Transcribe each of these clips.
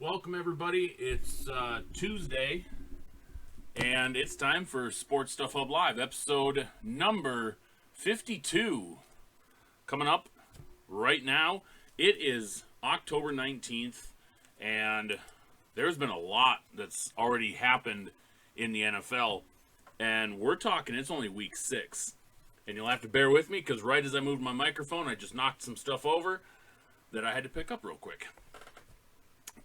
Welcome, everybody. It's Tuesday, and it's time for Sports Stuff Hub Live, episode number 52. Coming up right now, it is October 19th, and there's been a lot that's already happened in the NFL, and we're talking, it's only week 6. And you'll have to bear with me, because right as I moved my microphone, I just knocked some stuff over that I had to pick up real quick.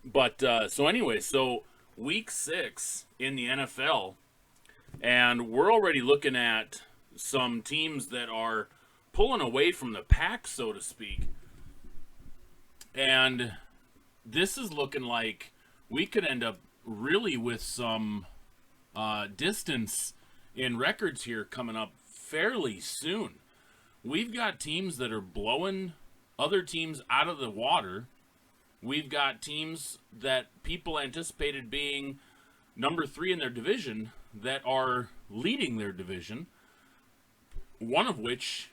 But, so week 6 in the NFL, and we're already looking at some teams that are pulling away from the pack, so to speak. And this is looking like we could end up really with some distance in records here coming up fairly soon. We've got teams that are blowing other teams out of the water. We've got teams that people anticipated being number 3 in their division that are leading their division, one of which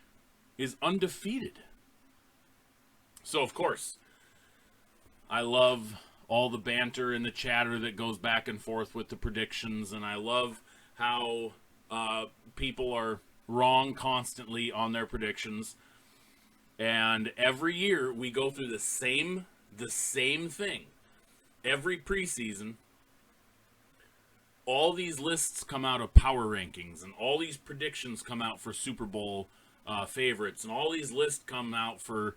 is undefeated. So, of course, I love all the banter and the chatter that goes back and forth with the predictions, and I love how people are wrong constantly on their predictions. And every year we go through the same thing. Every preseason, all these lists come out of power rankings, and all these predictions come out for Super Bowl favorites, and all these lists come out for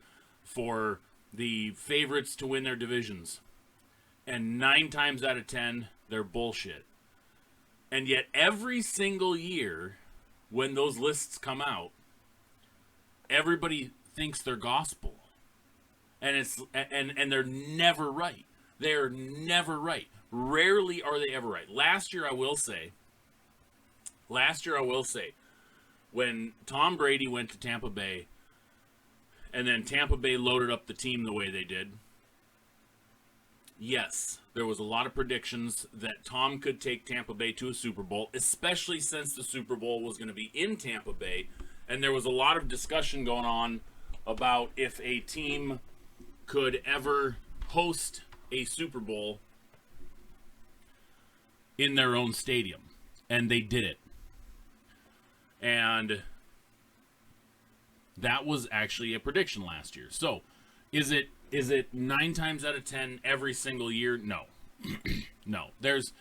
the favorites to win their divisions. And 9 times out of 10, they're bullshit. And yet every single year when those lists come out, everybody thinks they're gospel. And they're never right. They're never right. Rarely are they ever right. Last year I will say, when Tom Brady went to Tampa Bay, and then Tampa Bay loaded up the team the way they did, yes, there was a lot of predictions that Tom could take Tampa Bay to a Super Bowl, especially since the Super Bowl was going to be in Tampa Bay, and there was a lot of discussion going on about if a team could ever host a Super Bowl in their own stadium. And they did it. And that was actually a prediction last year. So, is it 9 times out of 10 every single year? No. No. There's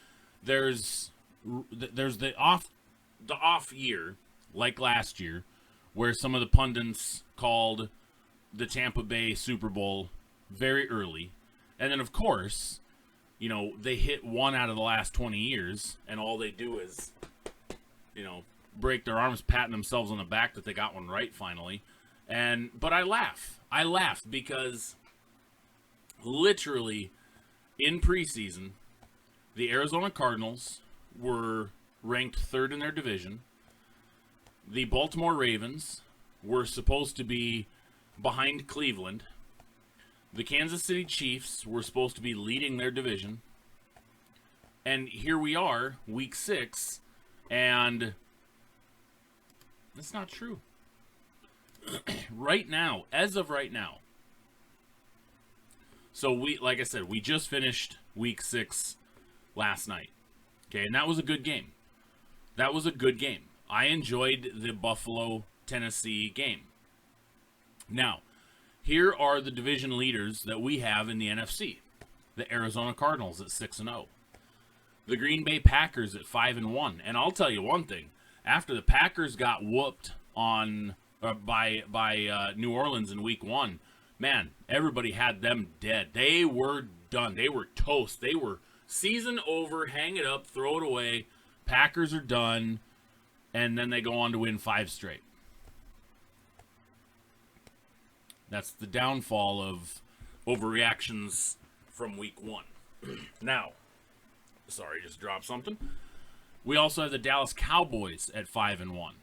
the off year, like last year, where some of the pundits called the Tampa Bay Super Bowl very early. And then, of course, they hit one out of the last 20 years, and all they do is, break their arms patting themselves on the back that they got one right finally. But I laugh. I laugh because literally in preseason, the Arizona Cardinals were ranked 3rd in their division. The Baltimore Ravens were supposed to be behind Cleveland. The Kansas City Chiefs were supposed to be leading their division. And here we are, week 6, and that's not true. Right now, as of right now. So like I said, we just finished week 6 last night. Okay, and that was a good game. I enjoyed the Buffalo-Tennessee game. Now, here are the division leaders that we have in the NFC. The Arizona Cardinals at 6-0. The Green Bay Packers at 5-1. And I'll tell you one thing. After the Packers got whooped by New Orleans in week 1, man, everybody had them dead. They were done. They were toast. They were season over, hang it up, throw it away. Packers are done. And then they go on to win 5 straight. That's the downfall of overreactions from week 1. Now, sorry, just dropped something. We also have the Dallas Cowboys at 5-1.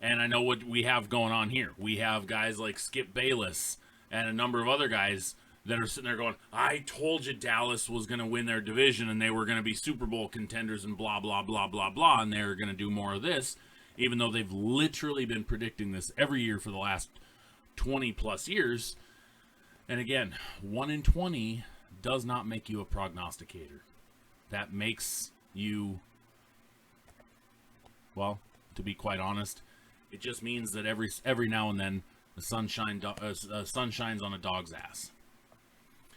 And I know what we have going on here. We have guys like Skip Bayless and a number of other guys that are sitting there going, I told you Dallas was going to win their division and they were going to be Super Bowl contenders and blah, blah, blah, blah, blah, and they're going to do more of this, even though they've literally been predicting this every year for the last 20 plus years. And again, 1 in 20 does not make you a prognosticator. That makes you, well, to be quite honest, it just means that every now and then the sun shines on a dog's ass.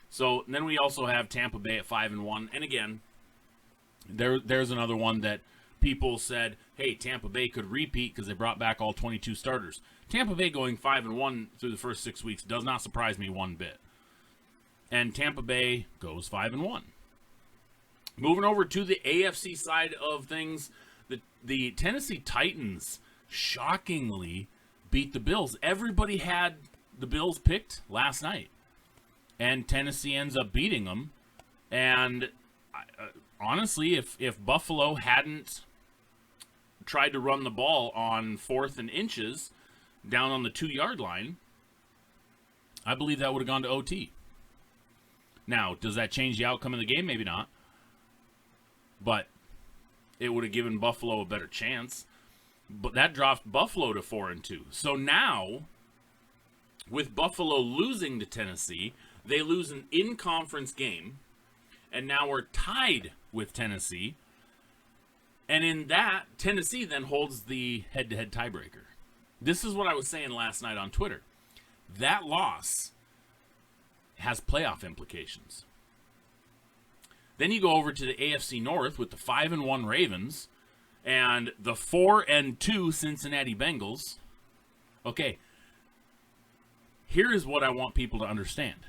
So then we also have Tampa Bay at 5-1, and again, there's another one that people said, hey, Tampa Bay could repeat because they brought back all 22 starters. Tampa Bay going 5-1 through the first 6 weeks does not surprise me one bit. And Tampa Bay goes 5-1. Moving over to the AFC side of things, the Tennessee Titans shockingly beat the Bills. Everybody had the Bills picked last night, and Tennessee ends up beating them. And honestly, if Buffalo hadn't tried to run the ball on 4th and inches down on the 2-yard line, I believe that would have gone to OT. Now, does that change the outcome of the game? Maybe not. But it would have given Buffalo a better chance. But that dropped Buffalo to 4-2. So now, with Buffalo losing to Tennessee, they lose an in-conference game, and now we're tied with Tennessee. And in that, Tennessee then holds the head-to-head tiebreaker. This is what I was saying last night on Twitter. That loss has playoff implications. Then you go over to the AFC North with the 5-1 Ravens and the 4-2 Cincinnati Bengals. Okay, here is what I want people to understand.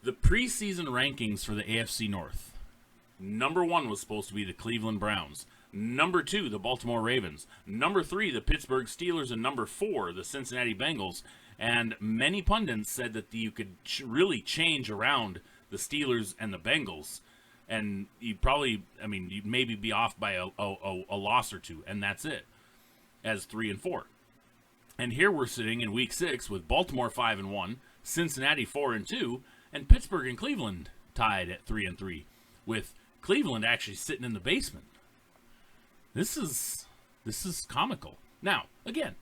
The preseason rankings for the AFC North. Number 1 was supposed to be the Cleveland Browns. Number 2, the Baltimore Ravens. Number 3, the Pittsburgh Steelers. And number 4, the Cincinnati Bengals. And many pundits said that you could really change around the Steelers and the Bengals. And you'd maybe be off by a loss or two. And that's it, as 3 and 4. And here we're sitting in week 6 with Baltimore 5-1, Cincinnati 4-2, and Pittsburgh and Cleveland tied at 3-3, with Cleveland actually sitting in the basement. This is comical. Now, again,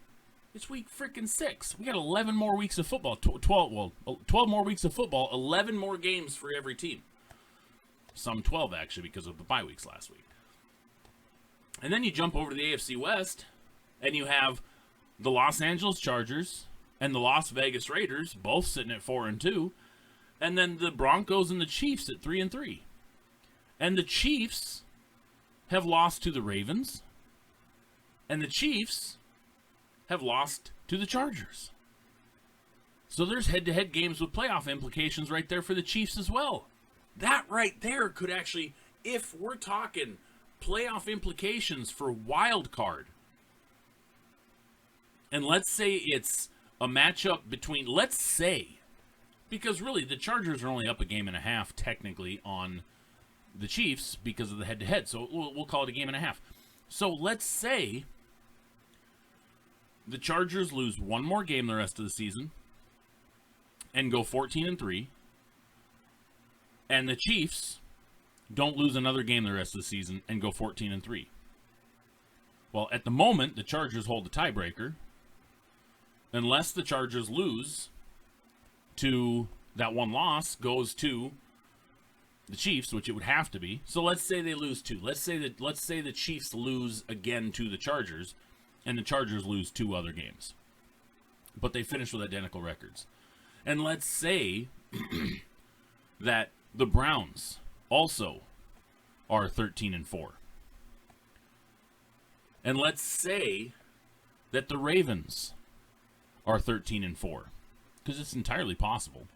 it's week freaking 6. We got 11 more weeks of football. 12 more weeks of football. 11 more games for every team. Some 12 actually because of the bye weeks last week. And then you jump over to the AFC West, and you have the Los Angeles Chargers and the Las Vegas Raiders both sitting at 4-2, and then the Broncos and the Chiefs at 3-3. And the Chiefs have lost to the Ravens, and the Chiefs have lost to the Chargers. So there's head-to-head games with playoff implications right there for the Chiefs as well. That right there could actually, if we're talking playoff implications for wild card, and let's say it's a matchup between, let's say, because really the Chargers are only up a game and a half technically on the Chiefs because of the head-to-head, so we'll call it a game and a half. So let's say the Chargers lose one more game the rest of the season and go 14-3, and the Chiefs don't lose another game the rest of the season and go 14-3. Well, at the moment, the Chargers hold the tiebreaker unless the Chargers lose to that one loss goes to the Chiefs, which it would have to be. So let's say they lose 2. Let's say the Chiefs lose again to the Chargers, and the Chargers lose 2 other games, but they finish with identical records. And let's say that the Browns also are 13-4, and let's say that the Ravens are 13-4, because it's entirely possible.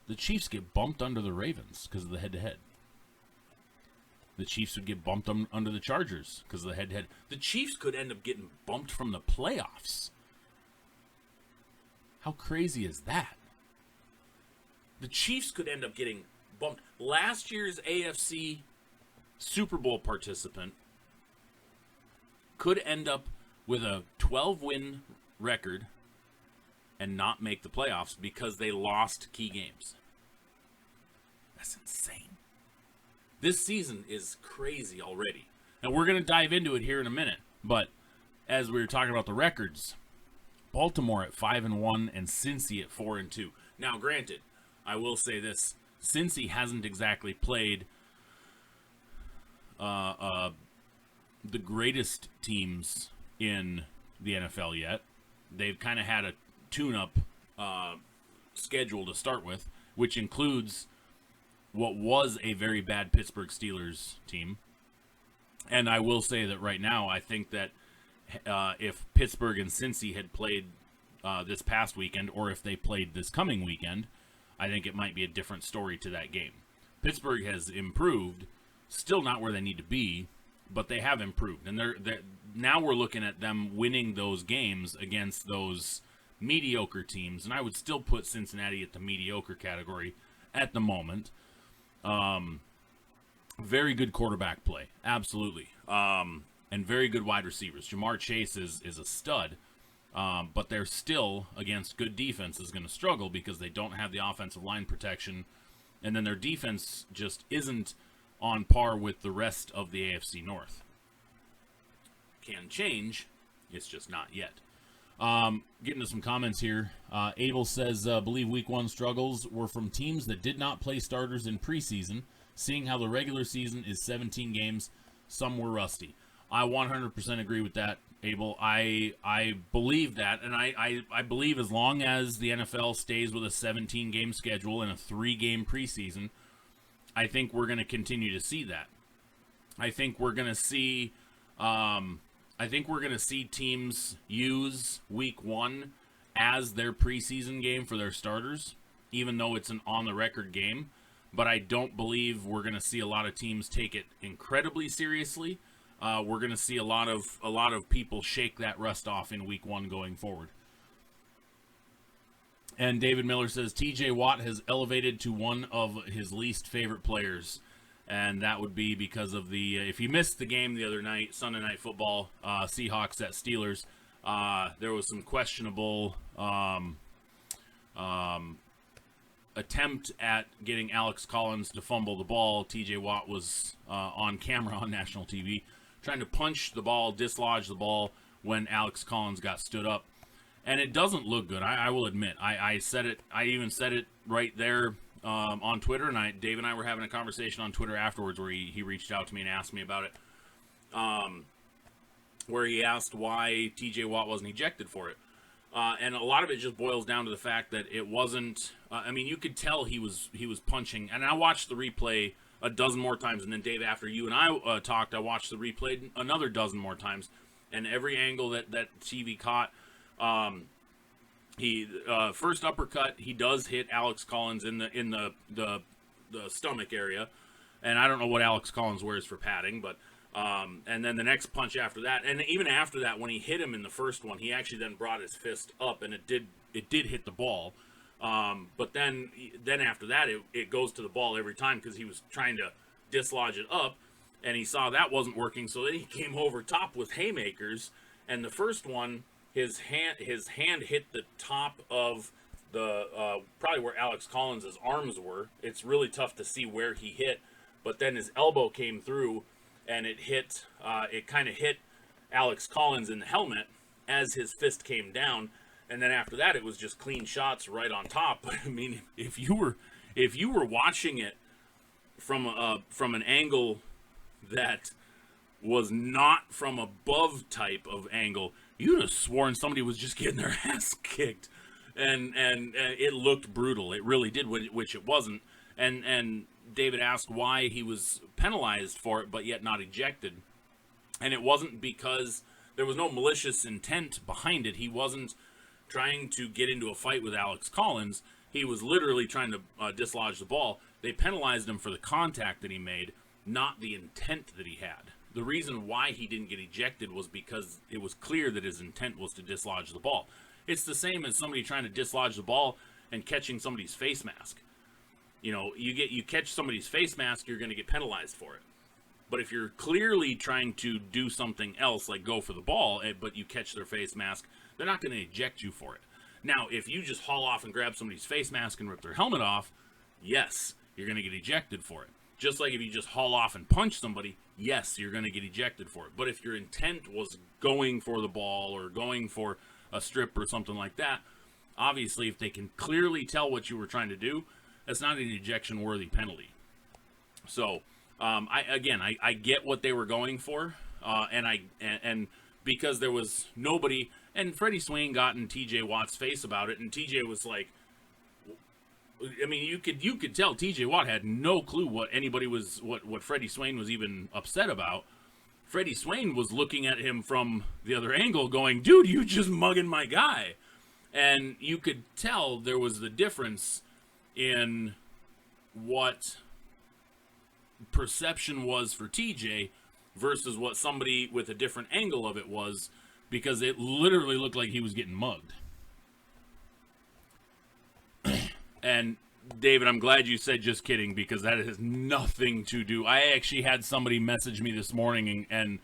The Chiefs get bumped under the Ravens because of the head-to-head. The Chiefs would get bumped under the Chargers because of the head-to-head. The Chiefs could end up getting bumped from the playoffs. How crazy is that? The Chiefs could end up getting bumped. Last year's AFC Super Bowl participant could end up with a 12-win record and not make the playoffs because they lost key games. That's insane. This season is crazy already. And we're going to dive into it here in a minute. But as we were talking about the records, Baltimore at 5-1 and Cincy at 4-2. Now, granted, I will say this: since he hasn't exactly played the greatest teams in the NFL yet, they've kind of had a tune-up schedule to start with, which includes what was a very bad Pittsburgh Steelers team. And I will say that right now, I think that if Pittsburgh and Cincy had played this past weekend, or if they played this coming weekend, I think it might be a different story to that game. Pittsburgh has improved, still not where they need to be, but they have improved. And they're now we're looking at them winning those games against those mediocre teams, and I would still put Cincinnati at the mediocre category at the moment. Very good quarterback play, absolutely, and very good wide receivers. Jamar Chase is a stud, but they're still, against good defenses, going to struggle because they don't have the offensive line protection, and then their defense just isn't on par with the rest of the AFC North. Can change, it's just not yet. Getting to some comments here. Abel says, believe week 1 struggles were from teams that did not play starters in preseason. Seeing how the regular season is 17 games, some were rusty. I 100% agree with that, Abel. I believe that, and I believe as long as the NFL stays with a 17-game schedule and a 3-game preseason, I think we're going to continue to see that. I think we're going to see teams use week 1 as their preseason game for their starters, even though it's an on-the-record game. But I don't believe we're going to see a lot of teams take it incredibly seriously. We're going to see a lot of people shake that rust off in week 1 going forward. And David Miller says, TJ Watt has elevated to one of his least favorite players. And that would be because of the, if you missed the game the other night, Sunday Night Football, Seahawks at Steelers, there was some questionable attempt at getting Alex Collins to fumble the ball. TJ Watt was on camera on national TV trying to punch the ball, dislodge the ball when Alex Collins got stood up. And it doesn't look good. I will admit. I said it. I even said it right there on Twitter. And Dave and I were having a conversation on Twitter afterwards where he reached out to me and asked me about it. Where he asked why TJ Watt wasn't ejected for it. And a lot of it just boils down to the fact that it wasn't. I mean, you could tell he was punching. And I watched the replay a dozen more times. And then, Dave, after you and I talked, I watched the replay another dozen more times. And every angle that TV caught, he first uppercut, he does hit Alex Collins in the stomach area. And I don't know what Alex Collins wears for padding, but. And then the next punch after that, and even after that, when he hit him in the first one, he actually then brought his fist up, and it did hit the ball. But then after that, it goes to the ball every time because he was trying to dislodge it up, and he saw that wasn't working, so then he came over top with haymakers. And the first one, his hand hit the top of the probably where Alex Collins' arms were. It's really tough to see where he hit, but then his elbow came through. And it kind of hit Alex Collins in the helmet as his fist came down, and then after that, it was just clean shots right on top. But I mean, if you were watching it from an angle that was not from above type of angle, you'd have sworn somebody was just getting their ass kicked, and it looked brutal. It really did, which it wasn't, and. David asked why he was penalized for it, but yet not ejected. And it wasn't because there was no malicious intent behind it. He wasn't trying to get into a fight with Alex Collins. He was literally trying to dislodge the ball. They penalized him for the contact that he made, not the intent that he had. The reason why he didn't get ejected was because it was clear that his intent was to dislodge the ball. It's the same as somebody trying to dislodge the ball and catching somebody's face mask. You know, you catch somebody's face mask, you're going to get penalized for it. But if you're clearly trying to do something else, like go for the ball, but you catch their face mask, they're not going to eject you for it. Now, if you just haul off and grab somebody's face mask and rip their helmet off, yes, you're going to get ejected for it. Just like if you just haul off and punch somebody, yes, you're going to get ejected for it. But if your intent was going for the ball or going for a strip or something like that, obviously if they can clearly tell what you were trying to do, that's not an ejection-worthy penalty. So, I get what they were going for, and because there was nobody, and Freddie Swain got in T.J. Watt's face about it, and T.J. was like, I mean, you could tell T.J. Watt had no clue what Freddie Swain was even upset about. Freddie Swain was looking at him from the other angle, going, "Dude, you just mugging my guy," and you could tell there was the difference in what perception was for TJ versus what somebody with a different angle of it was, because it literally looked like he was getting mugged. And David, I'm glad you said just kidding, because that has nothing to do. I actually had somebody message me this morning, and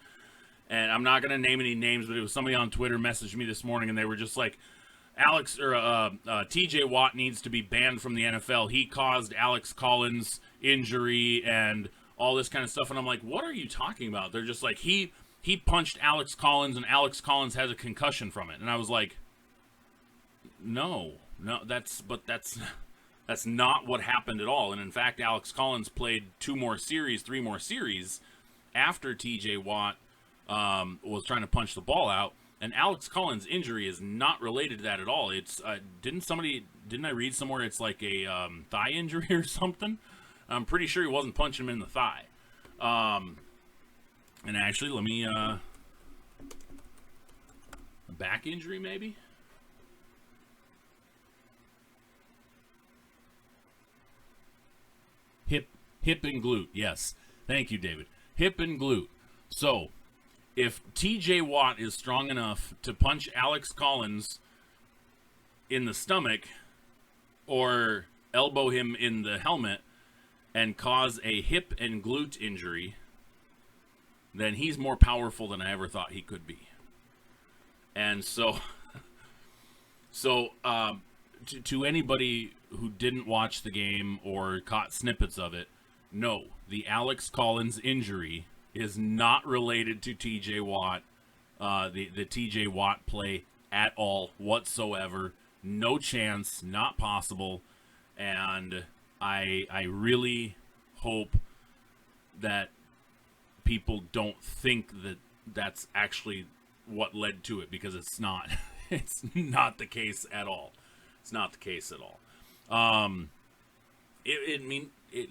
I'm not going to name any names, but it was somebody on Twitter messaged me this morning, and they were just like, TJ Watt needs to be banned from the NFL. He caused Alex Collins injury and all this kind of stuff. And I'm like, what are you talking about? They're just like, he punched Alex Collins, and Alex Collins has a concussion from it. And I was like, no, that's not what happened at all. And in fact, Alex Collins played 3 more series after TJ Watt was trying to punch the ball out. And Alex Collins' injury is not related to that at all. It's didn't I read somewhere it's like a thigh injury or something? I'm pretty sure he wasn't punching him in the thigh. And actually, let me a back injury maybe. Hip and glute. Yes, thank you, David. Hip and glute. So, if TJ Watt is strong enough to punch Alex Collins in the stomach or elbow him in the helmet and cause a hip and glute injury, then he's more powerful than I ever thought he could be. And so to anybody who didn't watch the game or caught snippets of it, no, the Alex Collins injury is not related to TJ Watt, the TJ Watt play at all whatsoever. No chance, not possible. And I really hope that people don't think that that's actually what led to it, because it's not. It's not the case at all. It's not the case at all.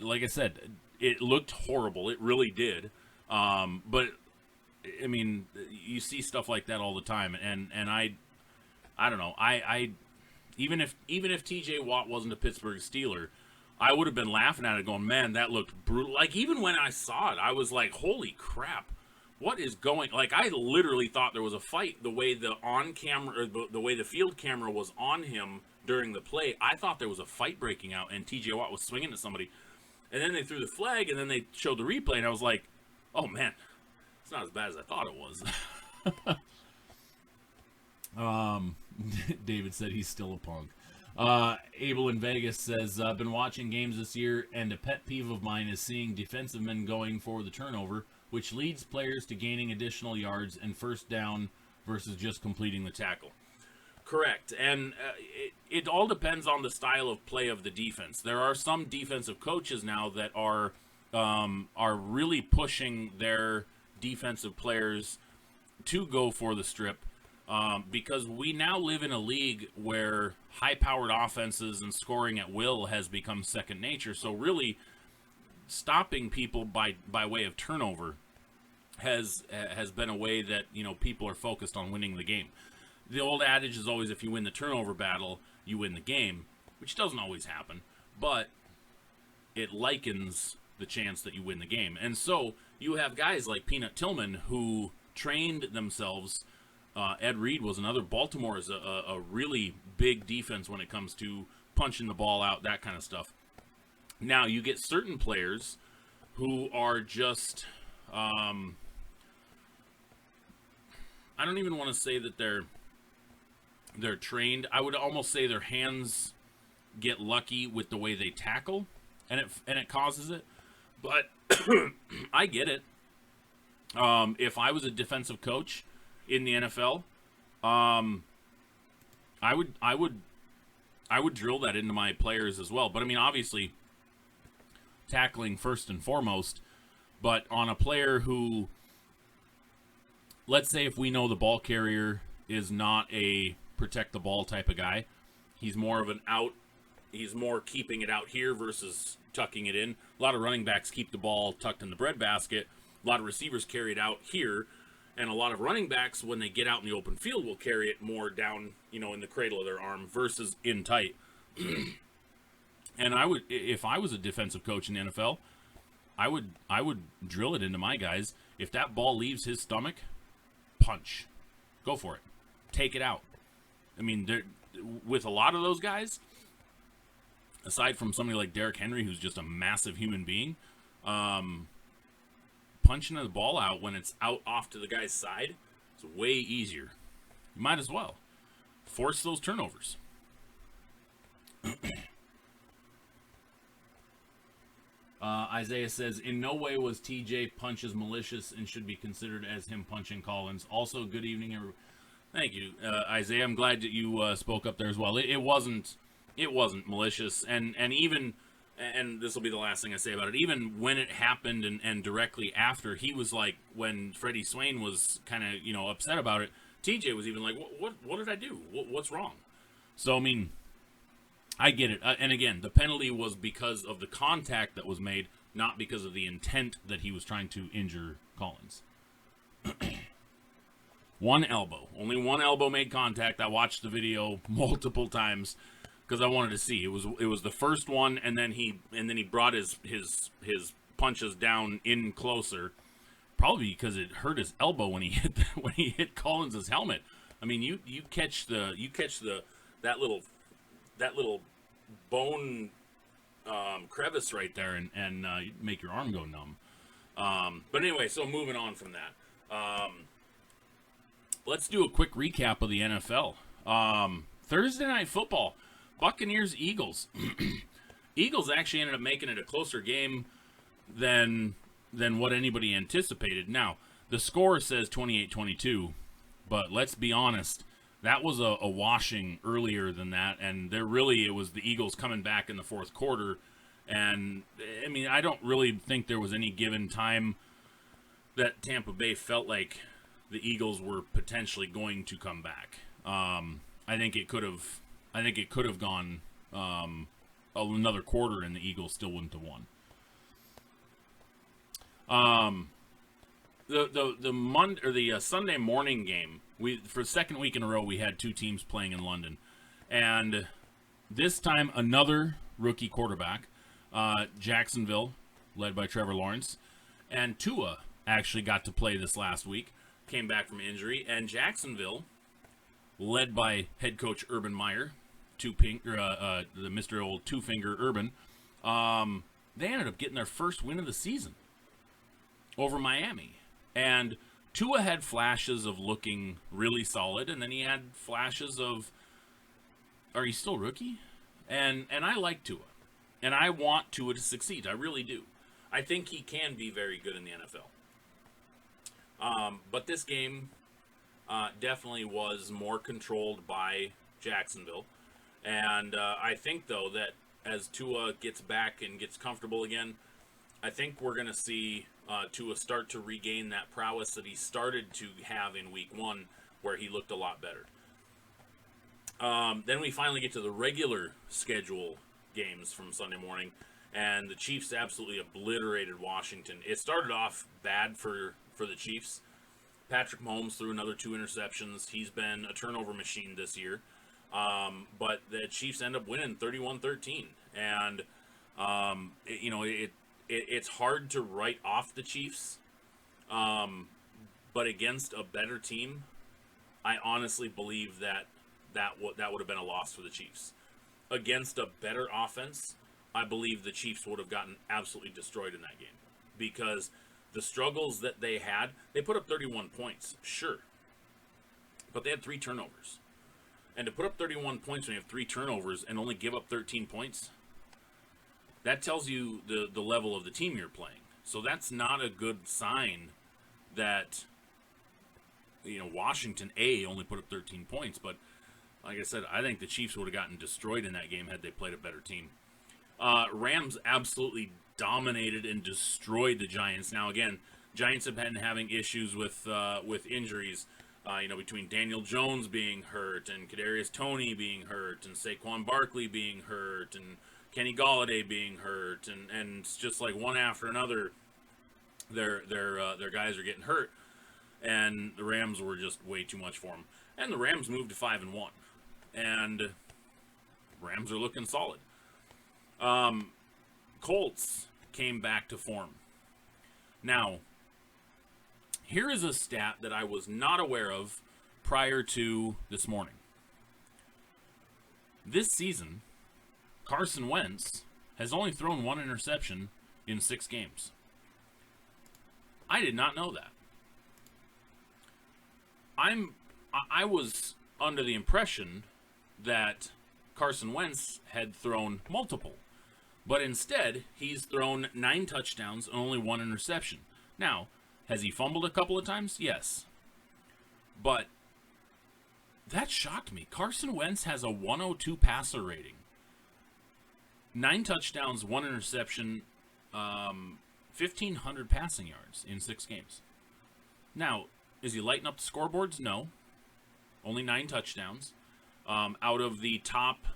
Like I said, it looked horrible. It really did. But I mean, you see stuff like that all the time, and I don't know. I even if TJ Watt wasn't a Pittsburgh Steeler, I would have been laughing at it, going, "Man, that looked brutal." Like, even when I saw it, I was like, "Holy crap, what is going?" Like, I literally thought there was a fight. The way the on camera, or the way the field camera was on him during the play, I thought there was a fight breaking out, and TJ Watt was swinging at somebody. And then they threw the flag, and then they showed the replay, and I was like, "Oh man, it's not as bad as I thought it was." David said he's still a punk. Abel in Vegas says, "I've been watching games this year, and a pet peeve of mine is seeing defensive men going for the turnover, which leads players to gaining additional yards and first down versus just completing the tackle." Correct, and it all depends on the style of play of the defense. There are some defensive coaches now that are really pushing their defensive players to go for the strip, because we now live in a league where high-powered offenses and scoring at will has become second nature. So really, stopping people by way of turnover has been a way that, you know, people are focused on winning the game. The old adage is always, if you win the turnover battle, you win the game, which doesn't always happen, but it likens the chance that you win the game. And so you have guys like Peanut Tillman who trained themselves. Ed Reed was another. Baltimore is a really big defense when it comes to punching the ball out, that kind of stuff. Now, you get certain players who are just, I don't even want to say that they're trained. I would almost say their hands get lucky with the way they tackle, and it causes it. But I get it. If I was a defensive coach in the NFL, I would I would drill that into my players as well. But I mean, obviously, tackling first and foremost. But on a player who, let's say, if we know the ball carrier is not a protect the ball type of guy, he's more of an out. He's more keeping it out here versus tucking it in. A lot of running backs keep the ball tucked in the breadbasket. A lot of receivers carry it out here. And a lot of running backs, when they get out in the open field, will carry it more down, in the cradle of their arm versus in tight. And I would, if I was a defensive coach in the NFL, I would drill it into my guys. If that ball leaves his stomach, punch. Go for it. Take it out. I mean, with a lot of those guys, aside from somebody like Derrick Henry, who's just a massive human being, punching the ball out when it's out off to the guy's side is way easier. You might as well force those turnovers. Isaiah says, in no way was TJ punches malicious and should be considered as him punching Collins. Also, good evening, everyone. Thank you, Isaiah. I'm glad that you spoke up there as well. It wasn't malicious, and even, and this will be the last thing I say about it, even when it happened and directly after, he was like, when Freddie Swain was kind of, upset about it, TJ was even like, what did I do? What's wrong? So, I mean, I get it. And again, the penalty was because of the contact that was made, not because of the intent that he was trying to injure Collins. One elbow. Only one elbow made contact. I watched the video multiple times because I wanted to see. It was the first one, and then he brought his punches down in closer, probably because it hurt his elbow when he hit Collins's helmet. I mean, you catch that little bone crevice right there, and you make your arm go numb. But anyway, so moving on from that, let's do a quick recap of the NFL. Thursday Night Football, Buccaneers Eagles. Eagles actually ended up making it a closer game than what anybody anticipated. Now, the score says 28-22, but let's be honest, that was a washing earlier than that, and it was the Eagles coming back in the fourth quarter. And I mean, I don't really think there was any given time that Tampa Bay felt like the Eagles were potentially going to come back. I think it could have gone another quarter, and the Eagles still wouldn't have won. The Sunday morning game, for the second week in a row, we had two teams playing in London, and this time another rookie quarterback, Jacksonville, led by Trevor Lawrence, and Tua actually got to play this last week, came back from injury, and Jacksonville, led by head coach Urban Meyer, the Mr. Old Two-Finger Urban, they ended up getting their first win of the season over Miami. And Tua had flashes of looking really solid, and then he had flashes of, are you still rookie? And I like Tua. And I want Tua to succeed. I really do. I think he can be very good in the NFL. But this game definitely was more controlled by Jacksonville. And I think, though, that as Tua gets back and gets comfortable again, I think we're going to see Tua start to regain that prowess that he started to have in week one, where he looked a lot better. Then we finally get to the regular schedule games from Sunday morning, and the Chiefs absolutely obliterated Washington. It started off bad for the Chiefs. Patrick Mahomes threw another 2 interceptions. He's been a turnover machine this year. But the Chiefs end up winning 31-13. And, it's hard to write off the Chiefs. But against a better team, I honestly believe that would have been a loss for the Chiefs. Against a better offense, I believe the Chiefs would have gotten absolutely destroyed in that game. Because the struggles that they had, they put up 31 points, sure. But they had 3 turnovers. And to put up 31 points when you have 3 turnovers and only give up 13 points, that tells you the level of the team you're playing. So that's not a good sign that, Washington, only put up 13 points. But Like I said, I think the Chiefs would have gotten destroyed in that game had they played a better team. Rams absolutely dominated and destroyed the Giants. Now, again, Giants have been having issues with injuries. Between Daniel Jones being hurt and Kadarius Toney being hurt and Saquon Barkley being hurt and Kenny Golladay being hurt, and it's just like one after another, their guys are getting hurt, and the Rams were just way too much for them. And the Rams moved to 5-1, and Rams are looking solid. Colts came back to form. Now, here is a stat that I was not aware of prior to this morning. This season, Carson Wentz has only thrown 1 interception in 6 games. I did not know that. I was under the impression that Carson Wentz had thrown multiple, but instead he's thrown 9 touchdowns and only 1 interception. Now, has he fumbled a couple of times? Yes. But that shocked me. Carson Wentz has a 102 passer rating. 9 touchdowns, 1 interception, 1,500 passing yards in 6 games. Now, is he lighting up the scoreboards? No. Only 9 touchdowns. Out of the top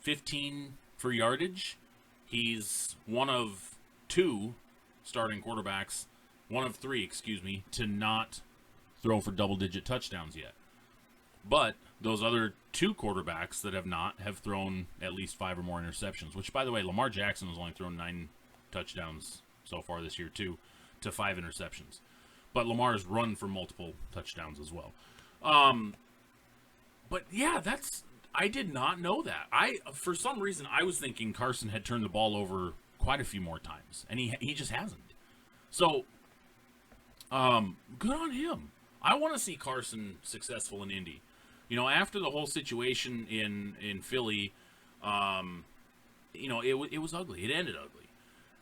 15 for yardage, he's one of 2 starting quarterbacks, one of 3, to not throw for double-digit touchdowns yet. But those other 2 quarterbacks that have not have thrown at least 5 or more interceptions, which, by the way, Lamar Jackson has only thrown 9 touchdowns so far this year, too, to 5 interceptions. But Lamar's run for multiple touchdowns as well. But, yeah, I did not know that. For some reason, I was thinking Carson had turned the ball over quite a few more times, and he just hasn't. So, good on him. I want to see Carson successful in Indy. After the whole situation in Philly, it was ugly. It ended ugly.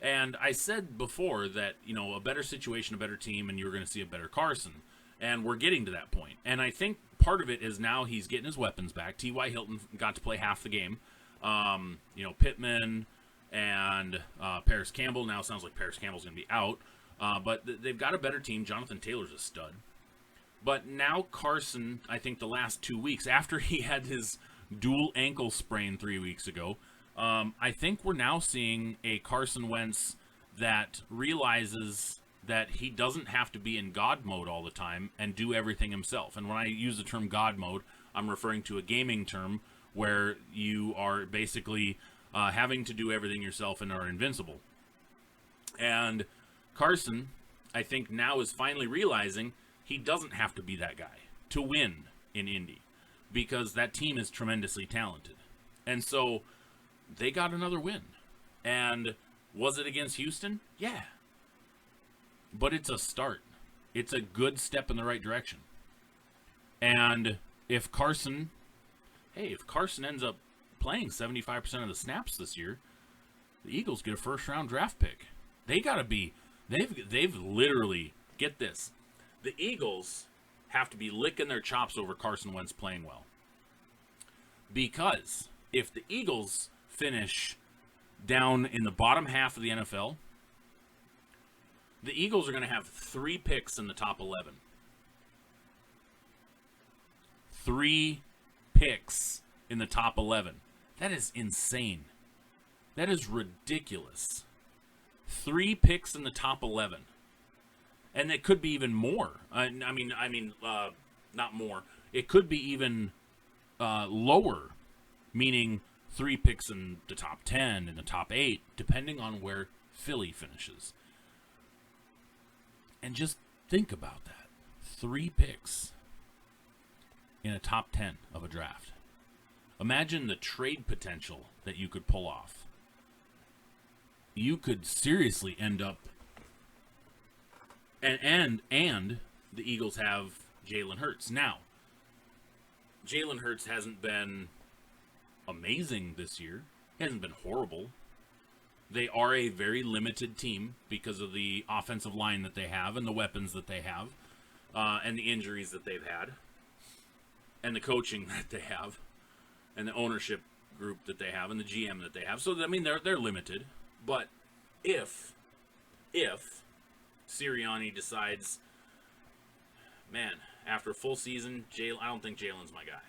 And I said before that, a better situation, a better team, and you were going to see a better Carson. And we're getting to that point. And I think part of it is now he's getting his weapons back. T.Y. Hilton got to play half the game. Pittman and Paris Campbell. Now it sounds like Paris Campbell's going to be out. But they've got a better team. Jonathan Taylor's a stud. But now Carson, I think the last 2 weeks, after he had his dual ankle sprain 3 weeks ago, I think we're now seeing a Carson Wentz that realizes that he doesn't have to be in God mode all the time and do everything himself. And when I use the term God mode, I'm referring to a gaming term where you are basically having to do everything yourself and are invincible. And Carson, I think now is finally realizing he doesn't have to be that guy to win in Indy because that team is tremendously talented. And so they got another win. And was it against Houston? Yeah. But it's a start. It's a good step in the right direction. And if Carson ends up playing 75% of the snaps this year, the Eagles get a first-round draft pick. They've literally, get this, the Eagles have to be licking their chops over Carson Wentz playing well. Because if the Eagles finish down in the bottom half of the NFL, the Eagles are going to have 3 picks in the top 11. 3 picks in the top 11. That is insane. That is ridiculous. 3 picks in the top 11. And it could be even more. Not more. It could be even lower, meaning 3 picks in the top 10, in the top 8, depending on where Philly finishes. And just think about that. 3 picks in a top 10 of a draft. Imagine the trade potential that you could pull off. You could seriously end up... And the Eagles have Jalen Hurts. Now, Jalen Hurts hasn't been amazing this year. He hasn't been horrible. They are a very limited team because of the offensive line that they have and the weapons that they have and the injuries that they've had. and the coaching that they have, and the ownership group that they have, and the GM that they have. So I mean, they're limited. But if Sirianni decides, man, after a full season, I don't think Jalen's my guy.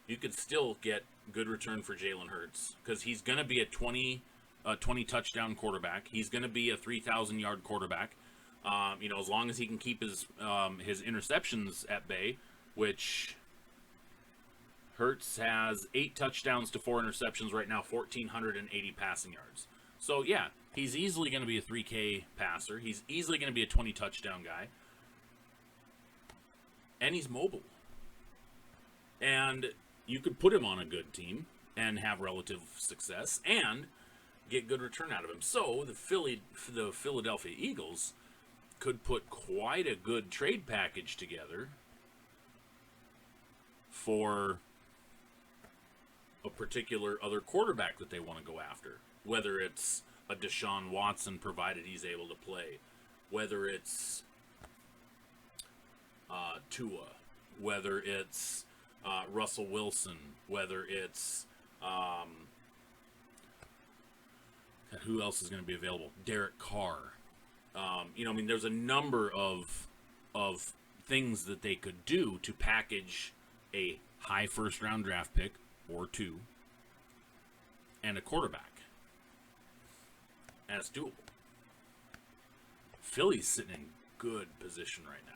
You could still get good return for Jalen Hurts because he's going to be a 20 touchdown quarterback. He's going to be a 3,000 yard quarterback. As long as he can keep his interceptions at bay, which Hurts has 8 touchdowns to 4 interceptions right now, 1,480 passing yards. So yeah, he's easily going to be a 3K passer. He's easily going to be a 20 touchdown guy. And he's mobile. And you could put him on a good team and have relative success and get good return out of him. So the Philadelphia Eagles could put quite a good trade package together for a particular other quarterback that they want to go after. Whether it's a Deshaun Watson, provided he's able to play. Whether it's Tua. Whether it's Russell Wilson. Whether it's who else is going to be available? Derek Carr. There's a number of things that they could do to package a high first-round draft pick or 2 and a quarterback. And it's doable. Philly's sitting in good position right now.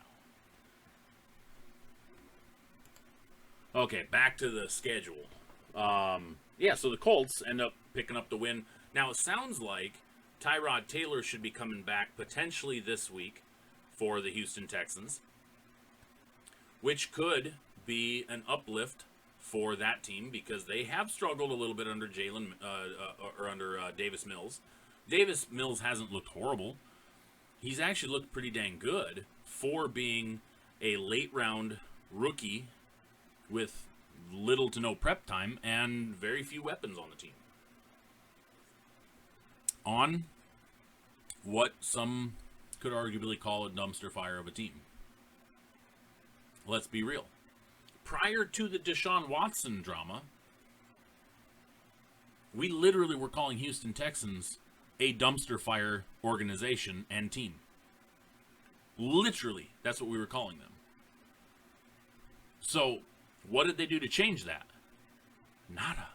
Okay, back to the schedule. So the Colts end up picking up the win. Now, it sounds like Tyrod Taylor should be coming back potentially this week for the Houston Texans, which could be an uplift for that team because they have struggled a little bit under Davis Mills. Davis Mills hasn't looked horrible. He's actually looked pretty dang good for being a late-round rookie with little to no prep time and very few weapons on the team. On what some could arguably call a dumpster fire of a team. Let's be real. Prior to the Deshaun Watson drama, we literally were calling Houston Texans a dumpster fire organization and team. Literally, that's what we were calling them. So, what did they do to change that? Nada.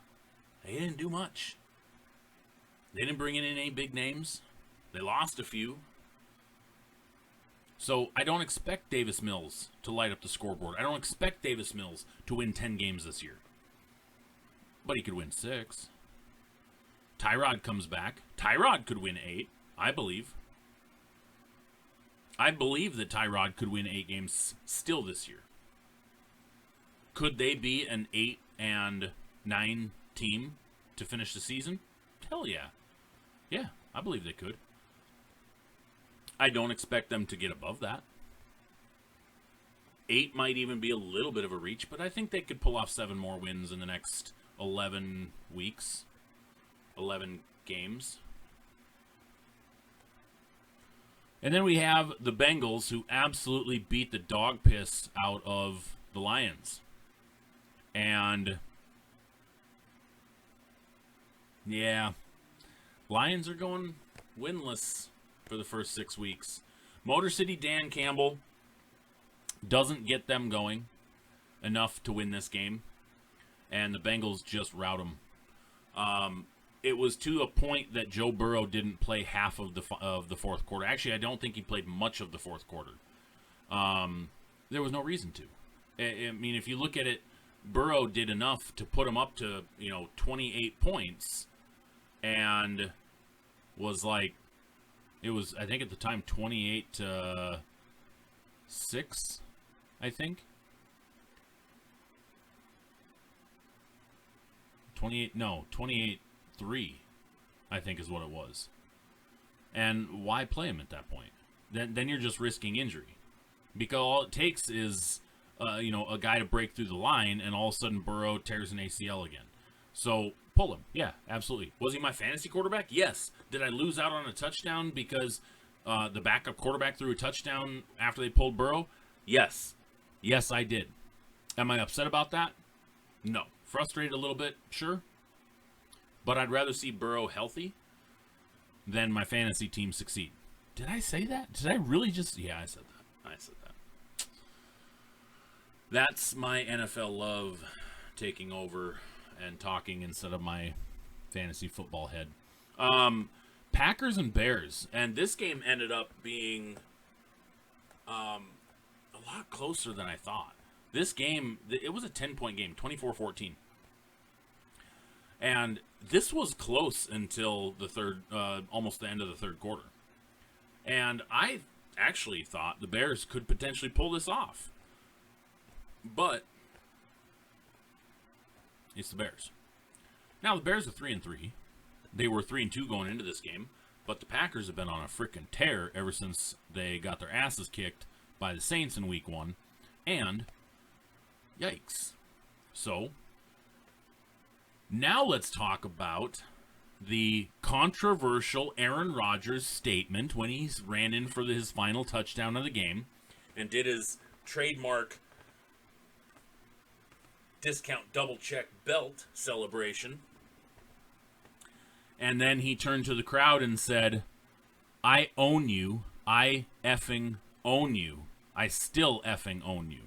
They didn't do much. They didn't bring in any big names. They lost a few. So I don't expect Davis Mills to light up the scoreboard. I don't expect Davis Mills to win 10 games this year. But he could win 6. Tyrod comes back. Tyrod could win 8, I believe. I believe that Tyrod could win 8 games still this year. Could they be an 8-9 team to finish the season? Hell yeah. Yeah, I believe they could. I don't expect them to get above that. 8 might even be a little bit of a reach, but I think they could pull off 7 more wins in the next 11 weeks. 11 games. And then we have the Bengals, who absolutely beat the dog piss out of the Lions. And yeah, Lions are going winless for the first 6 weeks. Motor City Dan Campbell doesn't get them going enough to win this game, and the Bengals just rout them. It was to a point that Joe Burrow didn't play half of the fourth quarter. Actually, I don't think he played much of the fourth quarter. There was no reason to. I mean, if you look at it, Burrow did enough to put him up to 28 points, and was like, it was, I think at the time, 28-6, I think. 28-3, I think is what it was. And why play him at that point? Then you're just risking injury. Because all it takes is, a guy to break through the line, and all of a sudden Burrow tears an ACL again. So, pull him. Yeah, absolutely. Was he my fantasy quarterback? Yes. Did I lose out on a touchdown because the backup quarterback threw a touchdown after they pulled Burrow? Yes. Yes, I did. Am I upset about that? No. Frustrated a little bit, sure. But I'd rather see Burrow healthy than my fantasy team succeed. Did I say that? Did I really just... Yeah, I said that. That's my NFL love taking over and talking instead of my fantasy football head. Packers and Bears. And this game ended up being a lot closer than I thought. This game, it was a 10-point game, 24-14. And this was close until the third, almost the end of the third quarter. And I actually thought the Bears could potentially pull this off. But it's the Bears. Now, the Bears are 3-3. They were 3-2 going into this game. But the Packers have been on a freaking tear ever since they got their asses kicked by the Saints in week 1. And, yikes. So, now let's talk about the controversial Aaron Rodgers statement when he ran in for his final touchdown of the game and did his trademark discount double check belt celebration. And then he turned to the crowd and said, I own you. I effing own you. I still effing own you.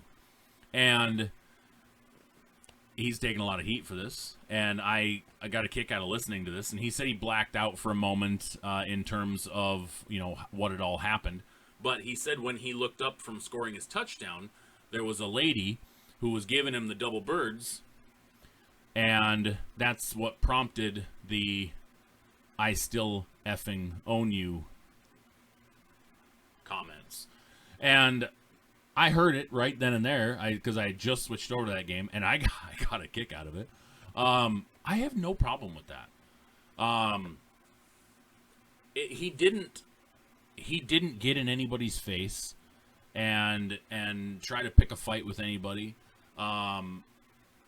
And he's taking a lot of heat for this. And I got a kick out of listening to this. And he said he blacked out for a moment in terms of, what had all happened. But he said when he looked up from scoring his touchdown, there was a lady who was giving him the double birds. And that's what prompted the I still effing own you comments. And I heard it right then and there because I just switched over to that game, and I got a kick out of it. I have no problem with that. He didn't get in anybody's face and try to pick a fight with anybody. I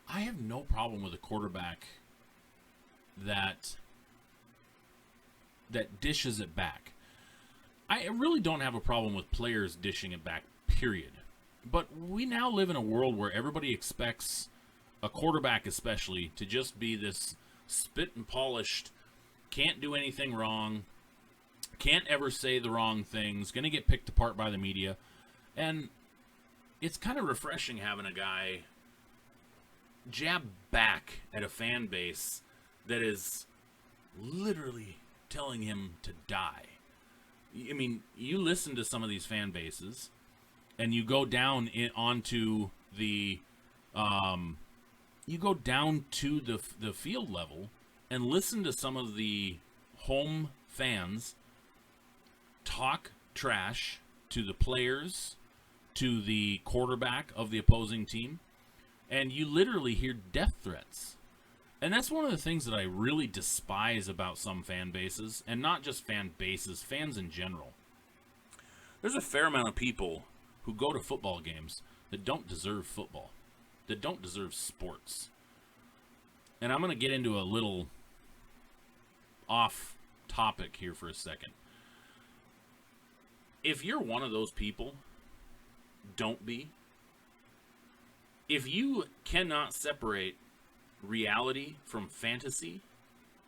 have no problem with a quarterback that dishes it back. I really don't have a problem with players dishing it back, period. But we now live in a world where everybody expects a quarterback especially to just be this spit and polished, can't do anything wrong, can't ever say the wrong things, going to get picked apart by the media. And it's kind of refreshing having a guy jab back at a fan base that is literally telling him to die. I mean, you listen to some of these fan bases, and you go down onto the, the field level, and listen to some of the home fans talk trash to the players, to the quarterback of the opposing team, and you literally hear death threats. And that's one of the things that I really despise about some fan bases, and not just fan bases, fans in general. There's a fair amount of people who go to football games that don't deserve football, that don't deserve sports. And I'm going to get into a little off topic here for a second. If you're one of those people, don't be. If you cannot separate reality from fantasy,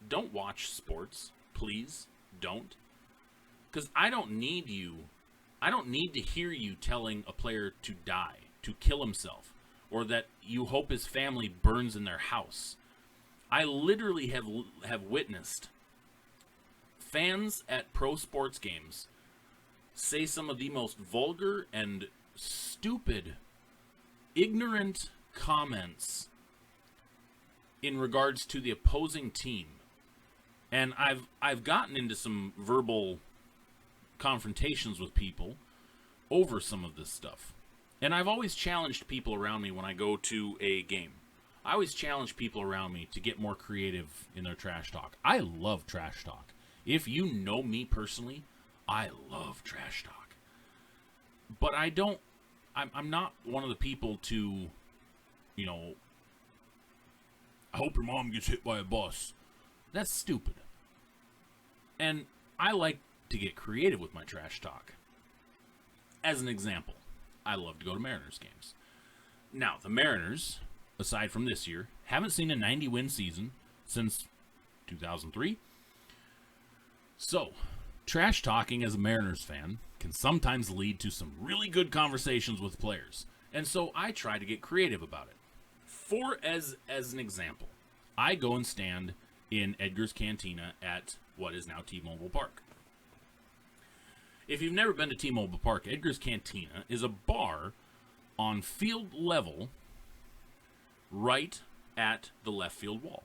don't watch sports. Please don't. Because I don't need to hear you telling a player to die, to kill himself, or that you hope his family burns in their house. I literally have witnessed fans at pro sports games say some of the most vulgar and stupid, ignorant comments in regards to the opposing team. And I've gotten into some verbal confrontations with people over some of this stuff. And I've always challenged people around me when I go to a game. I always challenge people around me to get more creative in their trash talk. I love trash talk. If you know me personally, I love trash talk. But I'm not one of the people to, I hope your mom gets hit by a bus. That's stupid. And I like to get creative with my trash talk. As an example, I love to go to Mariners games. Now, the Mariners, aside from this year, haven't seen a 90-win season since 2003. So, trash talking as a Mariners fan can sometimes lead to some really good conversations with players. And so I try to get creative about it. As an example, I go and stand in Edgar's Cantina at what is now T-Mobile Park. If you've never been to T-Mobile Park, Edgar's Cantina is a bar on field level right at the left field wall.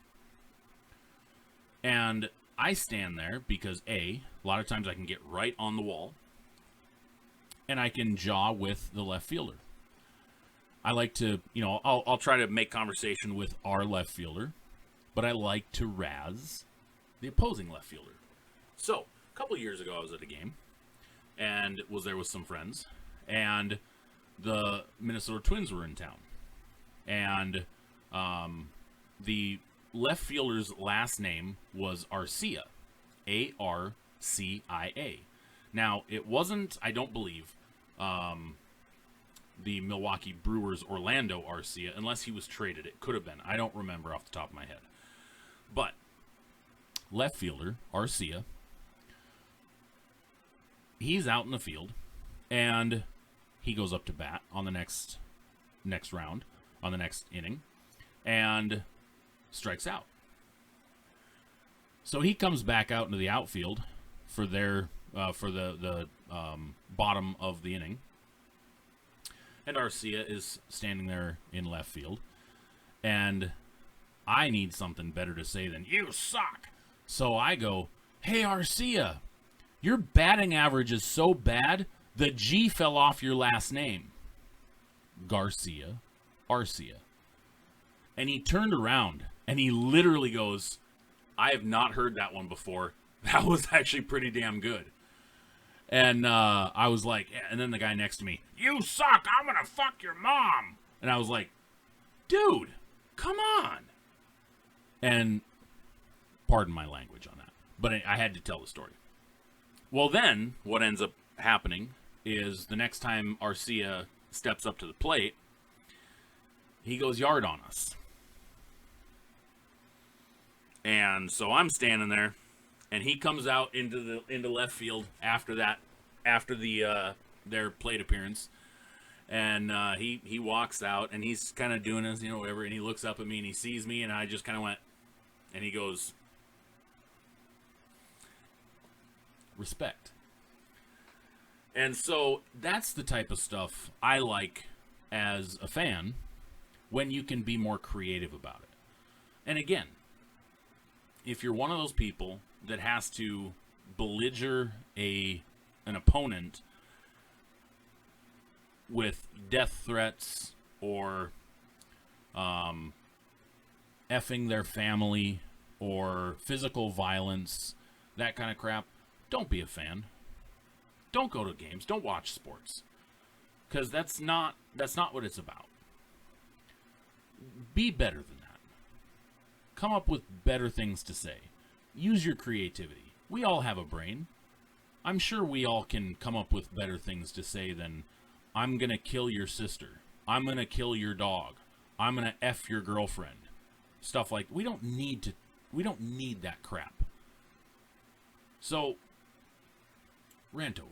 And I stand there because a lot of times I can get right on the wall and I can jaw with the left fielder. I like to, I'll try to make conversation with our left fielder, but I like to razz the opposing left fielder. So, a couple years ago I was at a game and was there with some friends, and the Minnesota Twins were in town. And the left fielder's last name was Arcia, A-R-C-I-A. Now, it wasn't, I don't believe, the Milwaukee Brewers Orlando Arcia, unless he was traded. It could have been. I don't remember off the top of my head. But left fielder Arcia, he's out in the field, and he goes up to bat on the next round, on the next inning, and strikes out. So he comes back out into the outfield for the bottom of the inning, and Arcia is standing there in left field, and I need something better to say than "you suck." So I go, "Hey Arcia, your batting average is so bad, the G fell off your last name. Garcia, Arcia." And he turned around and he literally goes, "I have not heard that one before. That was actually pretty damn good." And I was like, and then the guy next to me, "You suck, I'm gonna fuck your mom." And I was like, dude, come on. And pardon my language on that, but I had to tell the story. Well, then what ends up happening is the next time Arcia steps up to the plate, he goes yard on us. And so I'm standing there, and he comes out into left field after their plate appearance, and he walks out, and he's kind of doing his, whatever, and he looks up at me, and he sees me, and I just kind of went, and he goes, "Respect." And so that's the type of stuff I like as a fan, when you can be more creative about it. And again, if you're one of those people that has to belliger an opponent with death threats or effing their family or physical violence, that kind of crap, don't be a fan. Don't go to games. Don't watch sports, because that's not what it's about. Be better than that. Come up with better things to say. Use your creativity. We all have a brain. I'm sure we all can come up with better things to say than "I'm gonna kill your sister. I'm gonna kill your dog. I'm gonna F your girlfriend." Stuff like, we don't need that crap. So, rant over.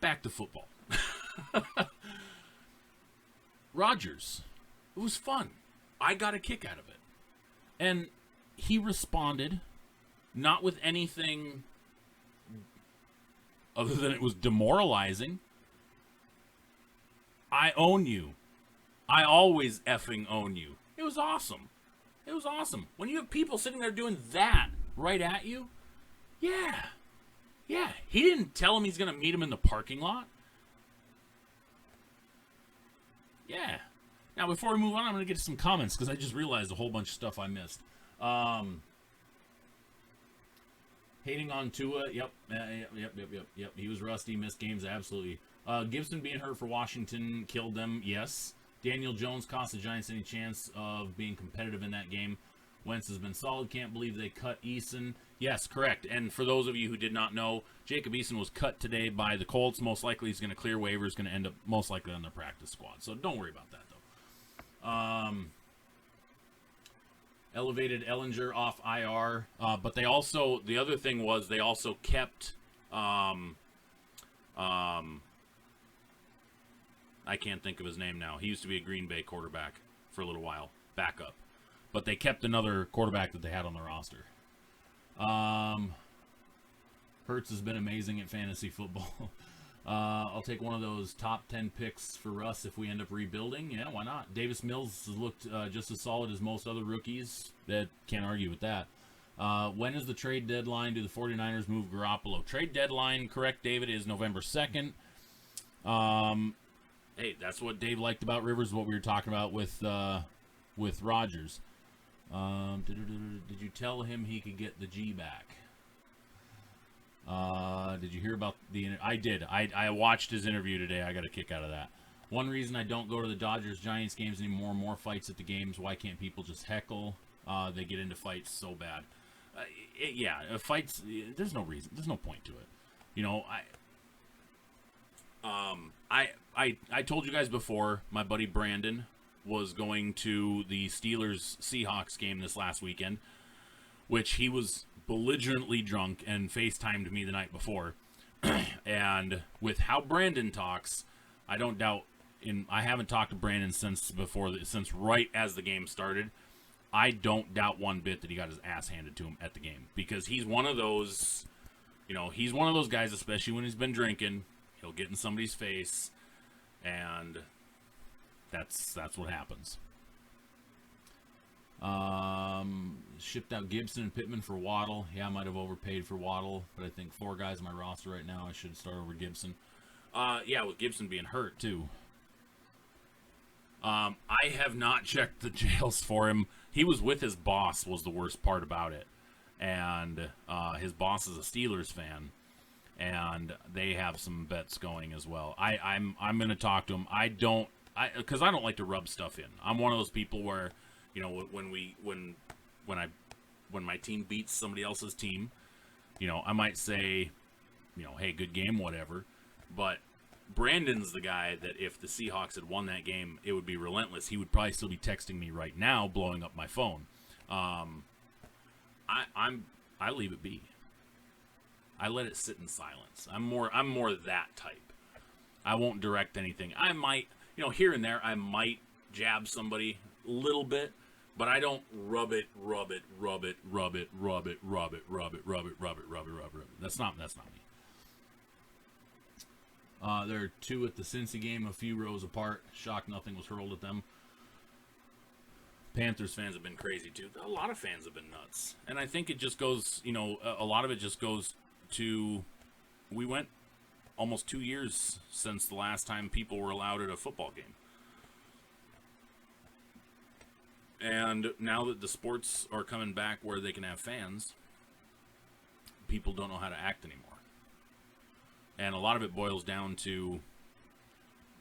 Back to football. Rodgers. It was fun. I got a kick out of it. And he responded, not with anything other than it was demoralizing. "I own you. I always effing own you." It was awesome. It was awesome. When you have people sitting there doing that right at you, yeah. He didn't tell him he's going to meet him in the parking lot. Yeah. Now, before we move on, I'm going to get to some comments, because I just realized a whole bunch of stuff I missed. Hating on Tua. Yep. He was rusty, missed games, absolutely. Gibson being hurt for Washington killed them, yes. Daniel Jones cost the Giants any chance of being competitive in that game. Wentz has been solid. Can't believe they cut Eason. Yes, correct. And for those of you who did not know, Jacob Eason was cut today by the Colts. Most likely he's going to clear waivers, going to end up most likely on their practice squad. So don't worry about that, though. Elevated Ellinger off IR. But they also, the other thing was they also kept, I can't think of his name now. He used to be a Green Bay quarterback for a little while. Backup. But they kept another quarterback that they had on the roster. Hurts has been amazing at fantasy football. I'll take one of those top 10 picks for Russ if we end up rebuilding. Yeah, why not? Davis Mills has looked just as solid as most other rookies. That can't argue with that. When is the trade deadline? Do the 49ers move Garoppolo? Trade deadline, correct, David, is November 2nd. Hey, that's what Dave liked about Rivers, what we were talking about with Rodgers. Did you tell him he could get the G back? Did you hear about I did. I watched his interview today. I got a kick out of that. One reason I don't go to the Dodgers-Giants games anymore, more fights at the games. Why can't people just heckle? They get into fights so bad. Fights, there's no reason. There's no point to it. You know, I told you guys before, my buddy Brandon was going to the Steelers-Seahawks game this last weekend, which he was belligerently drunk and FaceTimed me the night before. And with how Brandon talks, I don't doubt, I haven't talked to Brandon since right as the game started. I don't doubt one bit that he got his ass handed to him at the game, because he's one of those, he's one of those guys, especially when he's been drinking, he'll get in somebody's face, and that's what happens. Shipped out Gibson and Pittman for Waddle. Yeah, I might have overpaid for Waddle, but I think 4 guys on my roster right now, I should start over Gibson. With Gibson being hurt, too. I have not checked the jails for him. He was with his boss, was the worst part about it. And his boss is a Steelers fan, and they have some bets going as well. I'm going to talk to him. Because I don't like to rub stuff in. I'm one of those people where, when my team beats somebody else's team, I might say, hey, good game, whatever. But Brandon's the guy that if the Seahawks had won that game, it would be relentless. He would probably still be texting me right now, blowing up my phone. I leave it be. I let it sit in silence. I'm more that type. I won't direct anything. I might, here and there, I might jab somebody a little bit, but I don't rub it. That's not me. There are 2 at the Cincy game, a few rows apart. Shocked nothing was hurled at them. Panthers fans have been crazy too. A lot of fans have been nuts. And I think it just goes, a lot of it just goes to, we went almost 2 years since the last time people were allowed at a football game. And now that the sports are coming back where they can have fans, people don't know how to act anymore. And a lot of it boils down to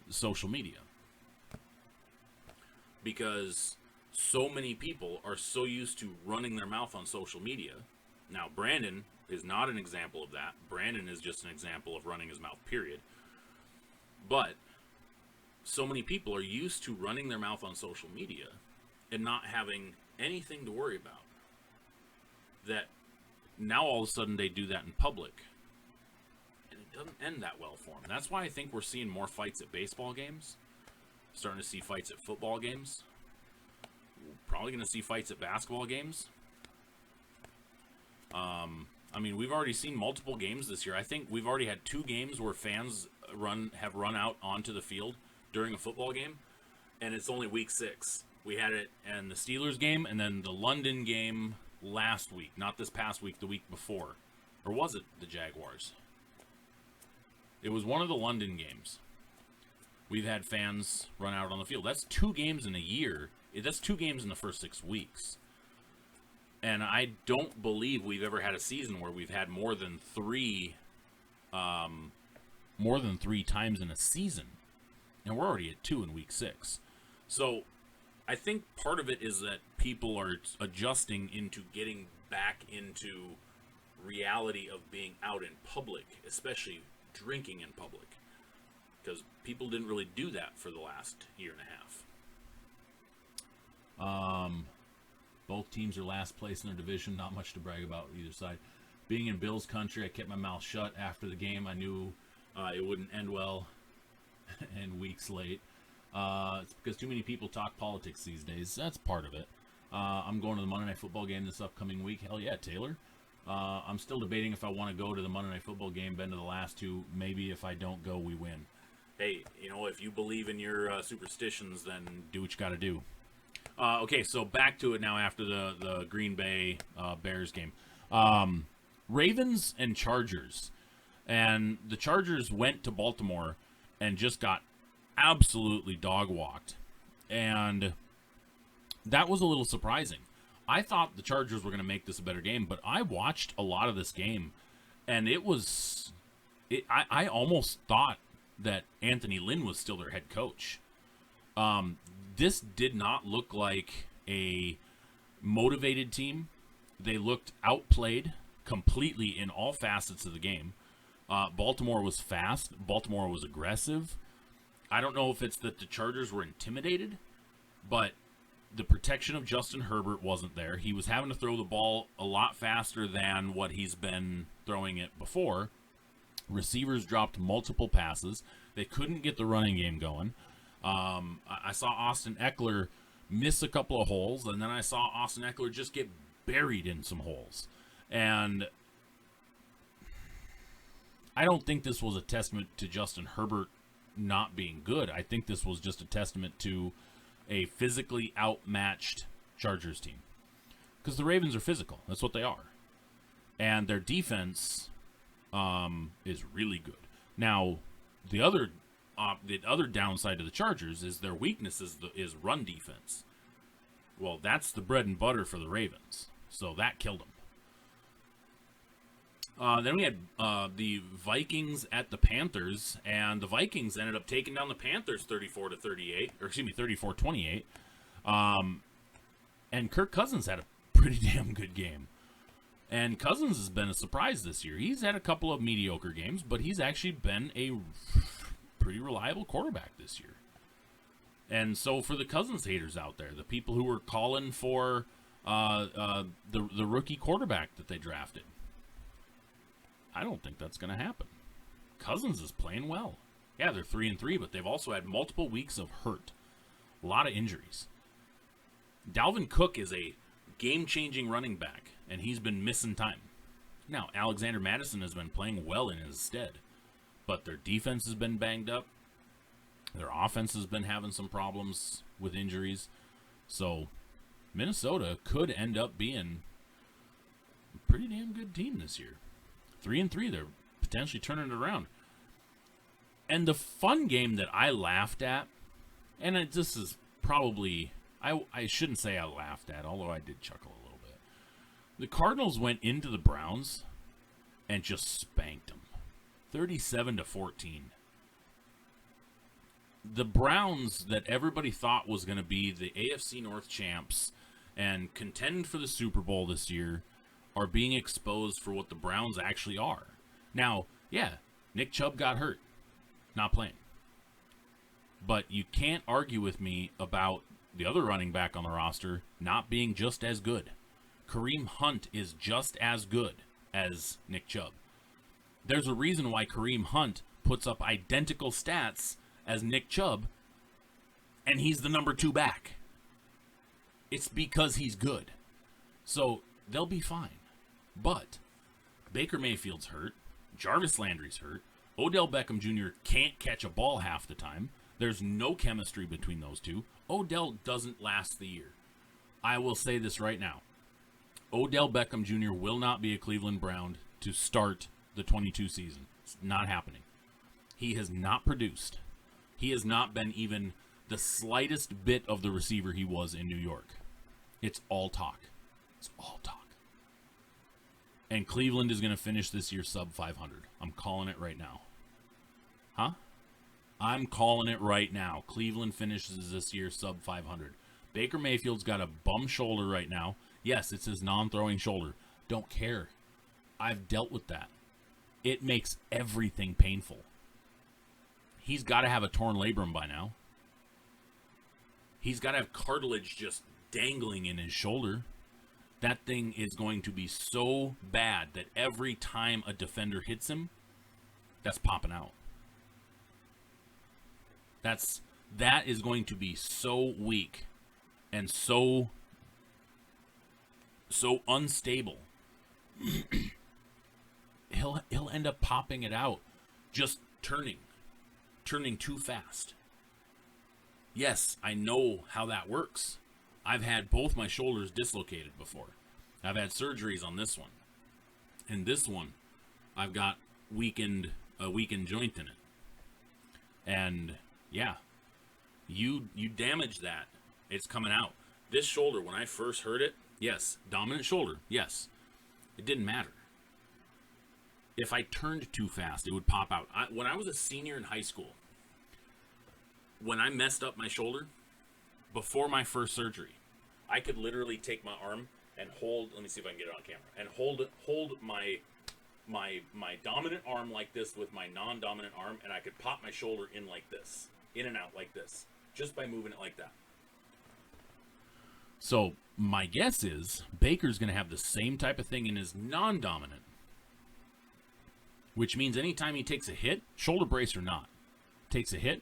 social media. Because so many people are so used to running their mouth on social media. Now, Brandon is not an example of that. Brandon is just an example of running his mouth, period. But so many people are used to running their mouth on social media and not having anything to worry about, that now all of a sudden they do that in public. And it doesn't end that well for them. That's why I think we're seeing more fights at baseball games, starting to see fights at football games. We're probably going to see fights at basketball games. We've already seen multiple games this year. I think we've already had 2 games where fans have run out onto the field during a football game, and it's only week 6. We had it in the Steelers game, and then the London game last week. Not this past week, the week before. Or was it the Jaguars? It was one of the London games. We've had fans run out on the field. That's 2 games in a year. That's 2 games in the first 6 weeks. And I don't believe we've ever had a season where we've had more than 3 times in a season. And we're already at 2 in week 6. So I think part of it is that people are adjusting into getting back into reality of being out in public, especially drinking in public, because people didn't really do that for the last year and a half. Both teams are last place in their division. Not much to brag about either side. Being in Bills country, I kept my mouth shut after the game. I knew it wouldn't end well, and weeks late. It's because too many people talk politics these days. That's part of it. I'm going to the Monday Night Football game this upcoming week. Hell yeah, Taylor. I'm still debating if I want to go to the Monday Night Football game. Been to the last two. Maybe if I don't go, we win. Hey, if you believe in your superstitions, then do what you got to do. Okay, so back to it now after the Green Bay Bears game. Ravens and Chargers. And the Chargers went to Baltimore and just got absolutely dog-walked. And that was a little surprising. I thought the Chargers were going to make this a better game, but I watched a lot of this game, and I almost thought that Anthony Lynn was still their head coach. This did not look like a motivated team. They looked outplayed completely in all facets of the game. Baltimore was fast. Baltimore was aggressive. I don't know if it's that the Chargers were intimidated, but the protection of Justin Herbert wasn't there. He was having to throw the ball a lot faster than what he's been throwing it before. Receivers dropped multiple passes. They couldn't get the running game going. I saw Austin Eckler miss a couple of holes, and then I saw Austin Eckler just get buried in some holes. And I don't think this was a testament to Justin Herbert not being good. I think this was just a testament to a physically outmatched Chargers team. Because the Ravens are physical. That's what they are. And their defense is really good. Now, the other downside to the Chargers is their weakness is run defense. Well, that's the bread and butter for the Ravens. So that killed them. Then we had the Vikings at the Panthers, and the Vikings ended up taking down the Panthers 34-28. And Kirk Cousins had a pretty damn good game. And Cousins has been a surprise this year. He's had a couple of mediocre games, but he's actually been a pretty reliable quarterback this year. And so for the Cousins haters out there, the people who were calling for the rookie quarterback that they drafted, I don't think that's going to happen. Cousins is playing well. Yeah, they're 3-3, but they've also had multiple weeks of hurt. A lot of injuries. Dalvin Cook is a game-changing running back, and he's been missing time. Now, Alexander Mattison has been playing well in his stead, but their defense has been banged up. Their offense has been having some problems with injuries. So, Minnesota could end up being a pretty damn good team this year. 3-3, they're potentially turning it around. And the fun game that I laughed at, and this is probably, I shouldn't say I laughed at, although I did chuckle a little bit. The Cardinals went into the Browns and just spanked them. 37-14. The Browns that everybody thought was going to be the AFC North champs and contend for the Super Bowl this year are being exposed for what the Browns actually are. Now, yeah, Nick Chubb got hurt. Not playing. But you can't argue with me about the other running back on the roster not being just as good. Kareem Hunt is just as good as Nick Chubb. There's a reason why Kareem Hunt puts up identical stats as Nick Chubb, and he's the number 2 back. It's because he's good. So they'll be fine. But Baker Mayfield's hurt. Jarvis Landry's hurt. Odell Beckham Jr. can't catch a ball half the time. There's no chemistry between those two. Odell doesn't last the year. I will say this right now. Odell Beckham Jr. will not be a Cleveland Brown to start the 22 season. It's not happening. He has not produced. He has not been even the slightest bit of the receiver he was in New York. It's all talk. It's all talk. And Cleveland is going to finish this year sub 500. I'm calling it right now. Huh? I'm calling it right now. Cleveland finishes this year sub 500. Baker Mayfield's got a bum shoulder right now. Yes, it's his non-throwing shoulder. Don't care. I've dealt with that. It makes everything painful. He's got to have a torn labrum by now. He's got to have cartilage just dangling in his shoulder. That thing is going to be so bad that every time a defender hits him, that's popping out. That is going to be so weak and so unstable. He'll end up popping it out, just turning too fast. Yes, I know how that works. I've had both my shoulders dislocated before. I've had surgeries on this one. And this one, I've got a weakened joint in it. And yeah, you damage that, it's coming out. This shoulder, when I first heard it, yes, dominant shoulder, yes. It didn't matter. If I turned too fast, it would pop out. When I was a senior in high school, when I messed up my shoulder, before my first surgery, I could literally take my arm and hold, let me see if I can get it on camera, and hold my dominant arm like this with my non-dominant arm, and I could pop my shoulder in like this, in and out like this, just by moving it like that. So my guess is Baker's going to have the same type of thing in his non-dominant, which means anytime he takes a hit, shoulder brace or not, takes a hit,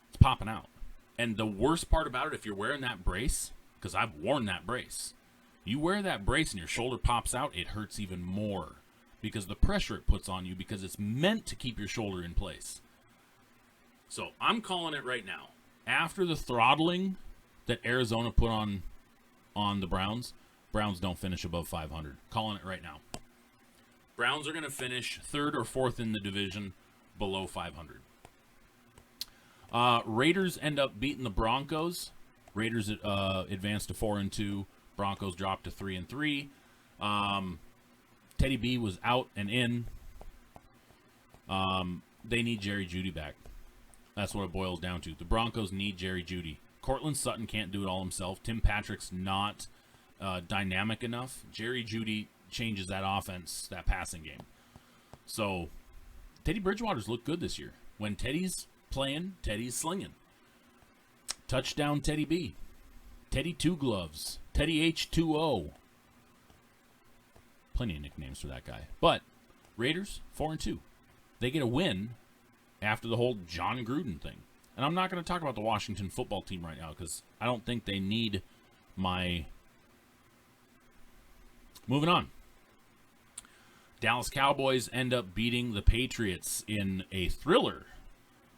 it's popping out. And the worst part about it, if you're wearing that brace, because I've worn that brace, you wear that brace and your shoulder pops out, it hurts even more because the pressure it puts on you, because it's meant to keep your shoulder in place. So I'm calling it right now. After the throttling that Arizona put on the Browns don't finish above 500. Calling it right now. Browns are going to finish 3rd or 4th in the division below 500. Raiders end up beating the Broncos. Raiders advance to 4-2. Broncos dropped to 3-3. Teddy B was out and in. They need Jerry Jeudy back. That's what it boils down to. The Broncos need Jerry Jeudy. Cortland Sutton can't do it all himself. Tim Patrick's not dynamic enough. Jerry Jeudy changes that offense, that passing game. So Teddy Bridgewater's looked good this year. When Teddy's playing, Teddy's slinging. Touchdown Teddy B. Teddy Two Gloves. Teddy H2O. Plenty of nicknames for that guy. But Raiders, 4-2. They get a win after the whole John Gruden thing. And I'm not going to talk about the Washington football team right now because I don't think they need my... Moving on. Dallas Cowboys end up beating the Patriots in a thriller.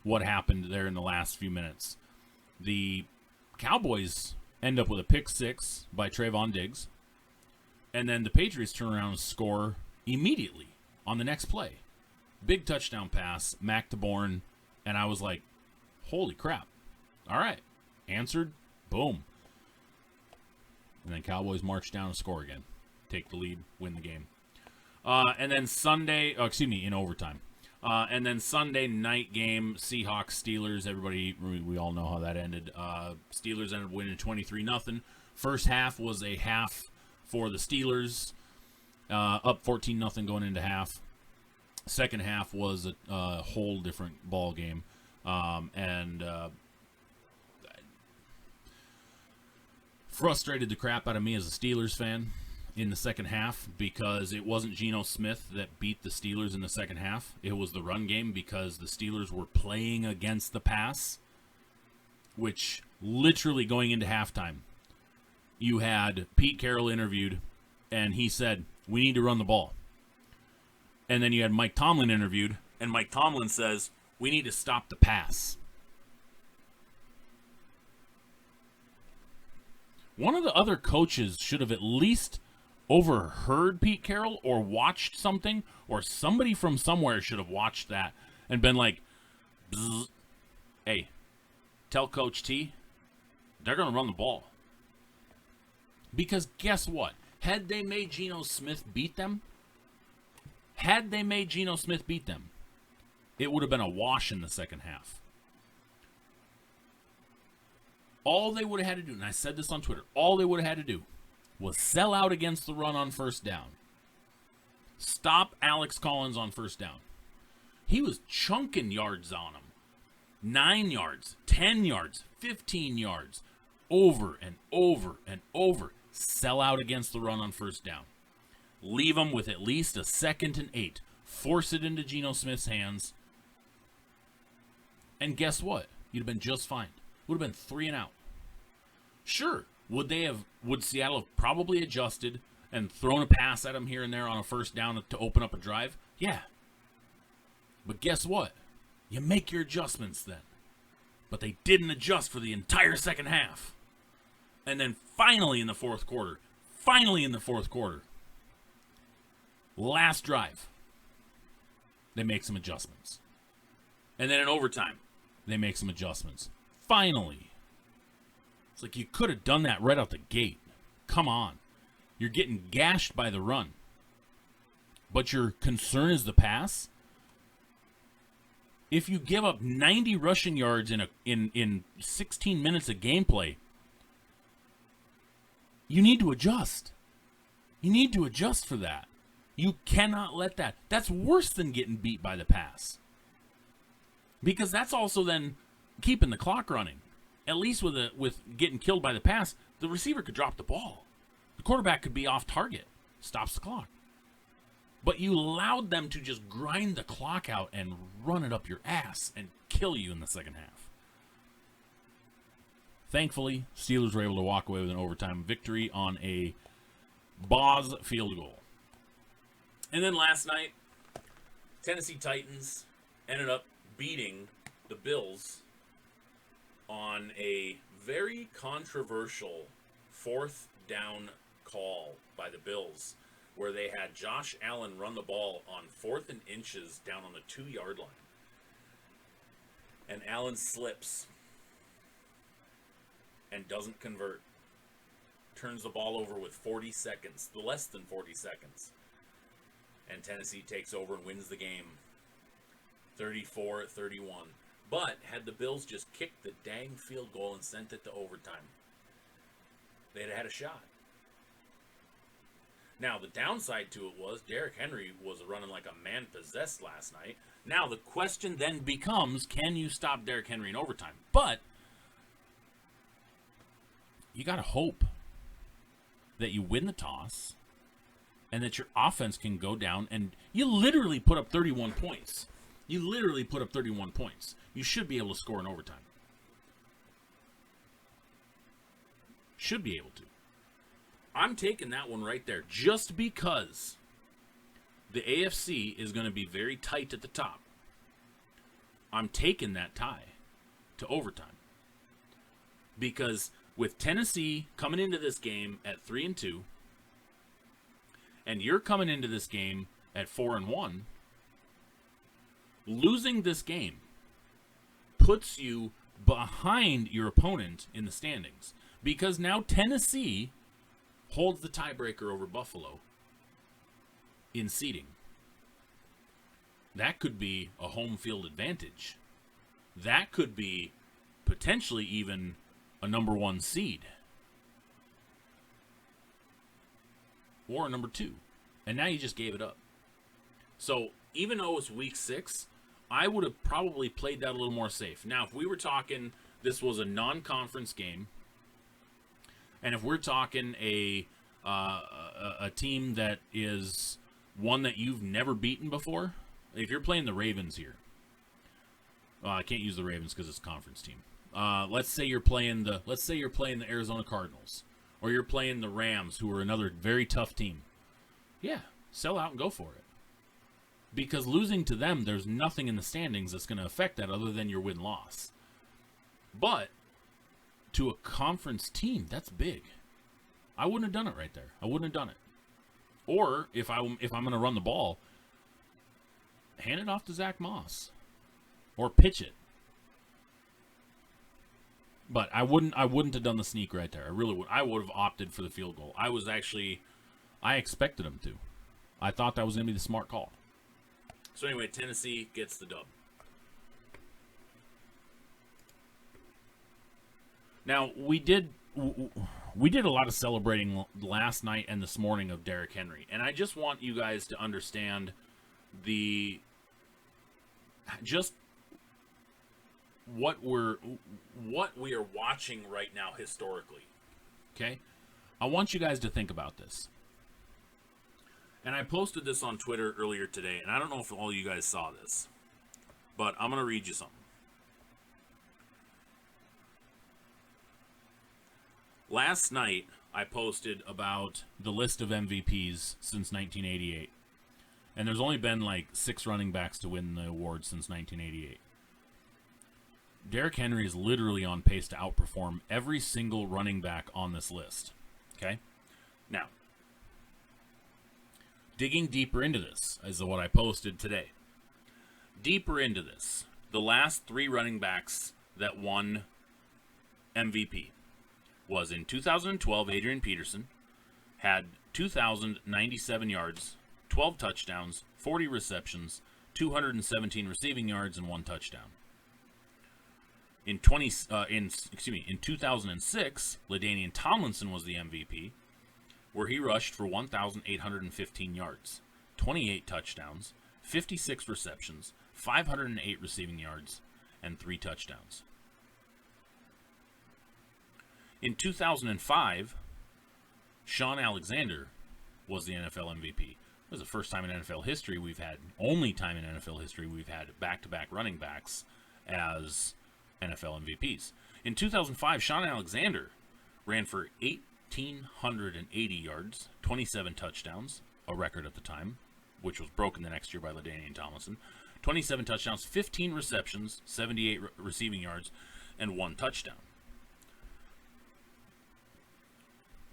What happened there in the last few minutes? The Cowboys end up with a pick six by Trayvon Diggs. And then the Patriots turn around and score immediately on the next play. Big touchdown pass, Mac to Bourne, and I was like, holy crap. All right. Answered. Boom. And then Cowboys march down and score again. Take the lead, win the game. And then Sunday, in overtime. And then Sunday night game, Seahawks, Steelers. Everybody, we all know how that ended. Steelers ended up winning 23-0. First half was a half for the Steelers, up 14-0 going into half. Second half was a whole different ball game. Frustrated the crap out of me as a Steelers fan in the second half because it wasn't Geno Smith that beat the Steelers in the second half. It was the run game because the Steelers were playing against the pass, which literally going into halftime, you had Pete Carroll interviewed, and he said, we need to run the ball. And then you had Mike Tomlin interviewed, and Mike Tomlin says, we need to stop the pass. One of the other coaches should have at least overheard Pete Carroll or watched something, or somebody from somewhere should have watched that and been like, hey, tell Coach T, they're going to run the ball. Because guess what? Had they made Geno Smith beat them, it would have been a wash in the second half. All they would have had to do, and I said this on Twitter, all they would have had to do was sell out against the run on first down. Stop Alex Collins on first down. He was chunking yards on him. 9 yards, 10 yards, 15 yards, over and over and over. Sell out against the run on first down. Leave them with at least a 2nd and 8. Force it into Geno Smith's hands. And guess what? You'd have been just fine. Would have been 3 and out. Sure, would Seattle have probably adjusted and thrown a pass at him here and there on a first down to open up a drive? Yeah. But guess what? You make your adjustments then. But they didn't adjust for the entire second half. And then finally in the fourth quarter, last drive, they make some adjustments. And then in overtime, they make some adjustments. Finally. It's like you could have done that right out the gate. Come on. You're getting gashed by the run. But your concern is the pass? If you give up 90 rushing yards in 16 minutes of gameplay, you need to adjust. You need to adjust for that. You cannot let that. That's worse than getting beat by the pass. Because that's also then keeping the clock running. At least with getting killed by the pass, the receiver could drop the ball. The quarterback could be off target. Stops the clock. But you allowed them to just grind the clock out and run it up your ass and kill you in the second half. Thankfully, Steelers were able to walk away with an overtime victory on a Boz field goal. And then last night, Tennessee Titans ended up beating the Bills on a very controversial 4th down call by the Bills, where they had Josh Allen run the ball on 4th and inches down on the 2-yard line. And Allen slips and doesn't convert. Turns the ball over with 40 seconds, less than 40 seconds. And Tennessee takes over and wins the game 34-31. But had the Bills just kicked the dang field goal and sent it to overtime, they'd have had a shot. Now, the downside to it was Derrick Henry was running like a man possessed last night. Now, the question then becomes, can you stop Derrick Henry in overtime? But you got to hope that you win the toss and that your offense can go down, and you literally put up 31 points. You literally put up 31 points. You should be able to score in overtime. Should be able to. I'm taking that one right there just because the AFC is going to be very tight at the top. I'm taking that tie to overtime. Because with Tennessee coming into this game at 3-2, and you're coming into this game at 4-1, losing this game puts you behind your opponent in the standings. Because now Tennessee holds the tiebreaker over Buffalo in seeding. That could be a home field advantage. That could be potentially even a number 1 seed. Or a number 2. And now you just gave it up. So even though it's week 6, I would have probably played that a little more safe. Now, if we were talking this was a non-conference game, and if we're talking a team that is one that you've never beaten before, if you're playing the Ravens here, I can't use the Ravens because it's a conference team. Let's say you're playing the Arizona Cardinals, or you're playing the Rams, who are another very tough team. Yeah, sell out and go for it. Because losing to them, there's nothing in the standings that's going to affect that other than your win-loss. But to a conference team, that's big. I wouldn't have done it right there. I wouldn't have done it. Or if I'm going to run the ball, hand it off to Zach Moss, or pitch it. But I wouldn't have done the sneak right there. I really would. I would have opted for the field goal. I expected him to. I thought that was going to be the smart call. So anyway, Tennessee gets the dub. Now, we did a lot of celebrating last night and this morning of Derrick Henry, and I just want you guys to understand just what we are watching right now historically. Okay? I want you guys to think about this. And I posted this on Twitter earlier today, and I don't know if all you guys saw this, but I'm going to read you something. Last night, I posted about the list of MVPs since 1988. And there's only been like 6 running backs to win the award since 1988. Derrick Henry is literally on pace to outperform every single running back on this list. Okay? Now, digging deeper into this is what I posted today. Deeper into this, the last 3 running backs that won MVP was in 2012, Adrian Peterson had 2,097 yards, 12 touchdowns, 40 receptions, 217 receiving yards, and 1 touchdown. In 2006, LaDainian Tomlinson was the MVP, where he rushed for 1,815 yards, 28 touchdowns, 56 receptions, 508 receiving yards, and 3 touchdowns. In 2005, Shaun Alexander was the NFL MVP. It was the first time in NFL history only time in NFL history we've had back-to-back running backs as NFL MVPs. In 2005, Shaun Alexander ran for 1,880 yards, 27 touchdowns, a record at the time, which was broken the next year by LaDainian Tomlinson. 27 touchdowns, 15 receptions, 78 receiving yards, and 1 touchdown.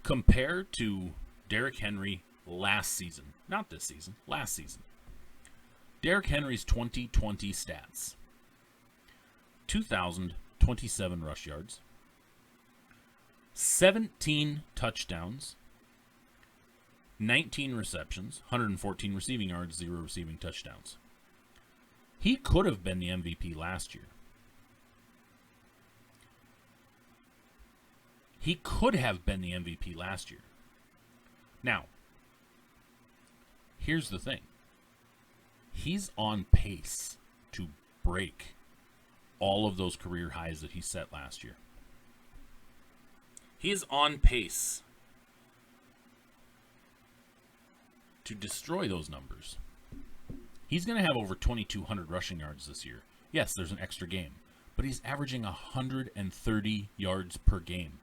Compare to Derrick Henry last season. Not this season, last season. Derrick Henry's 2020 stats. 2,027 rush yards, 17 touchdowns, 19 receptions, 114 receiving yards, 0 receiving touchdowns. He could have been the MVP last year. He could have been the MVP last year. Now, here's the thing. He's on pace to break all of those career highs that he set last year. He is on pace to destroy those numbers. He's going to have over 2,200 rushing yards this year. Yes, there's an extra game, but he's averaging 130 yards per game.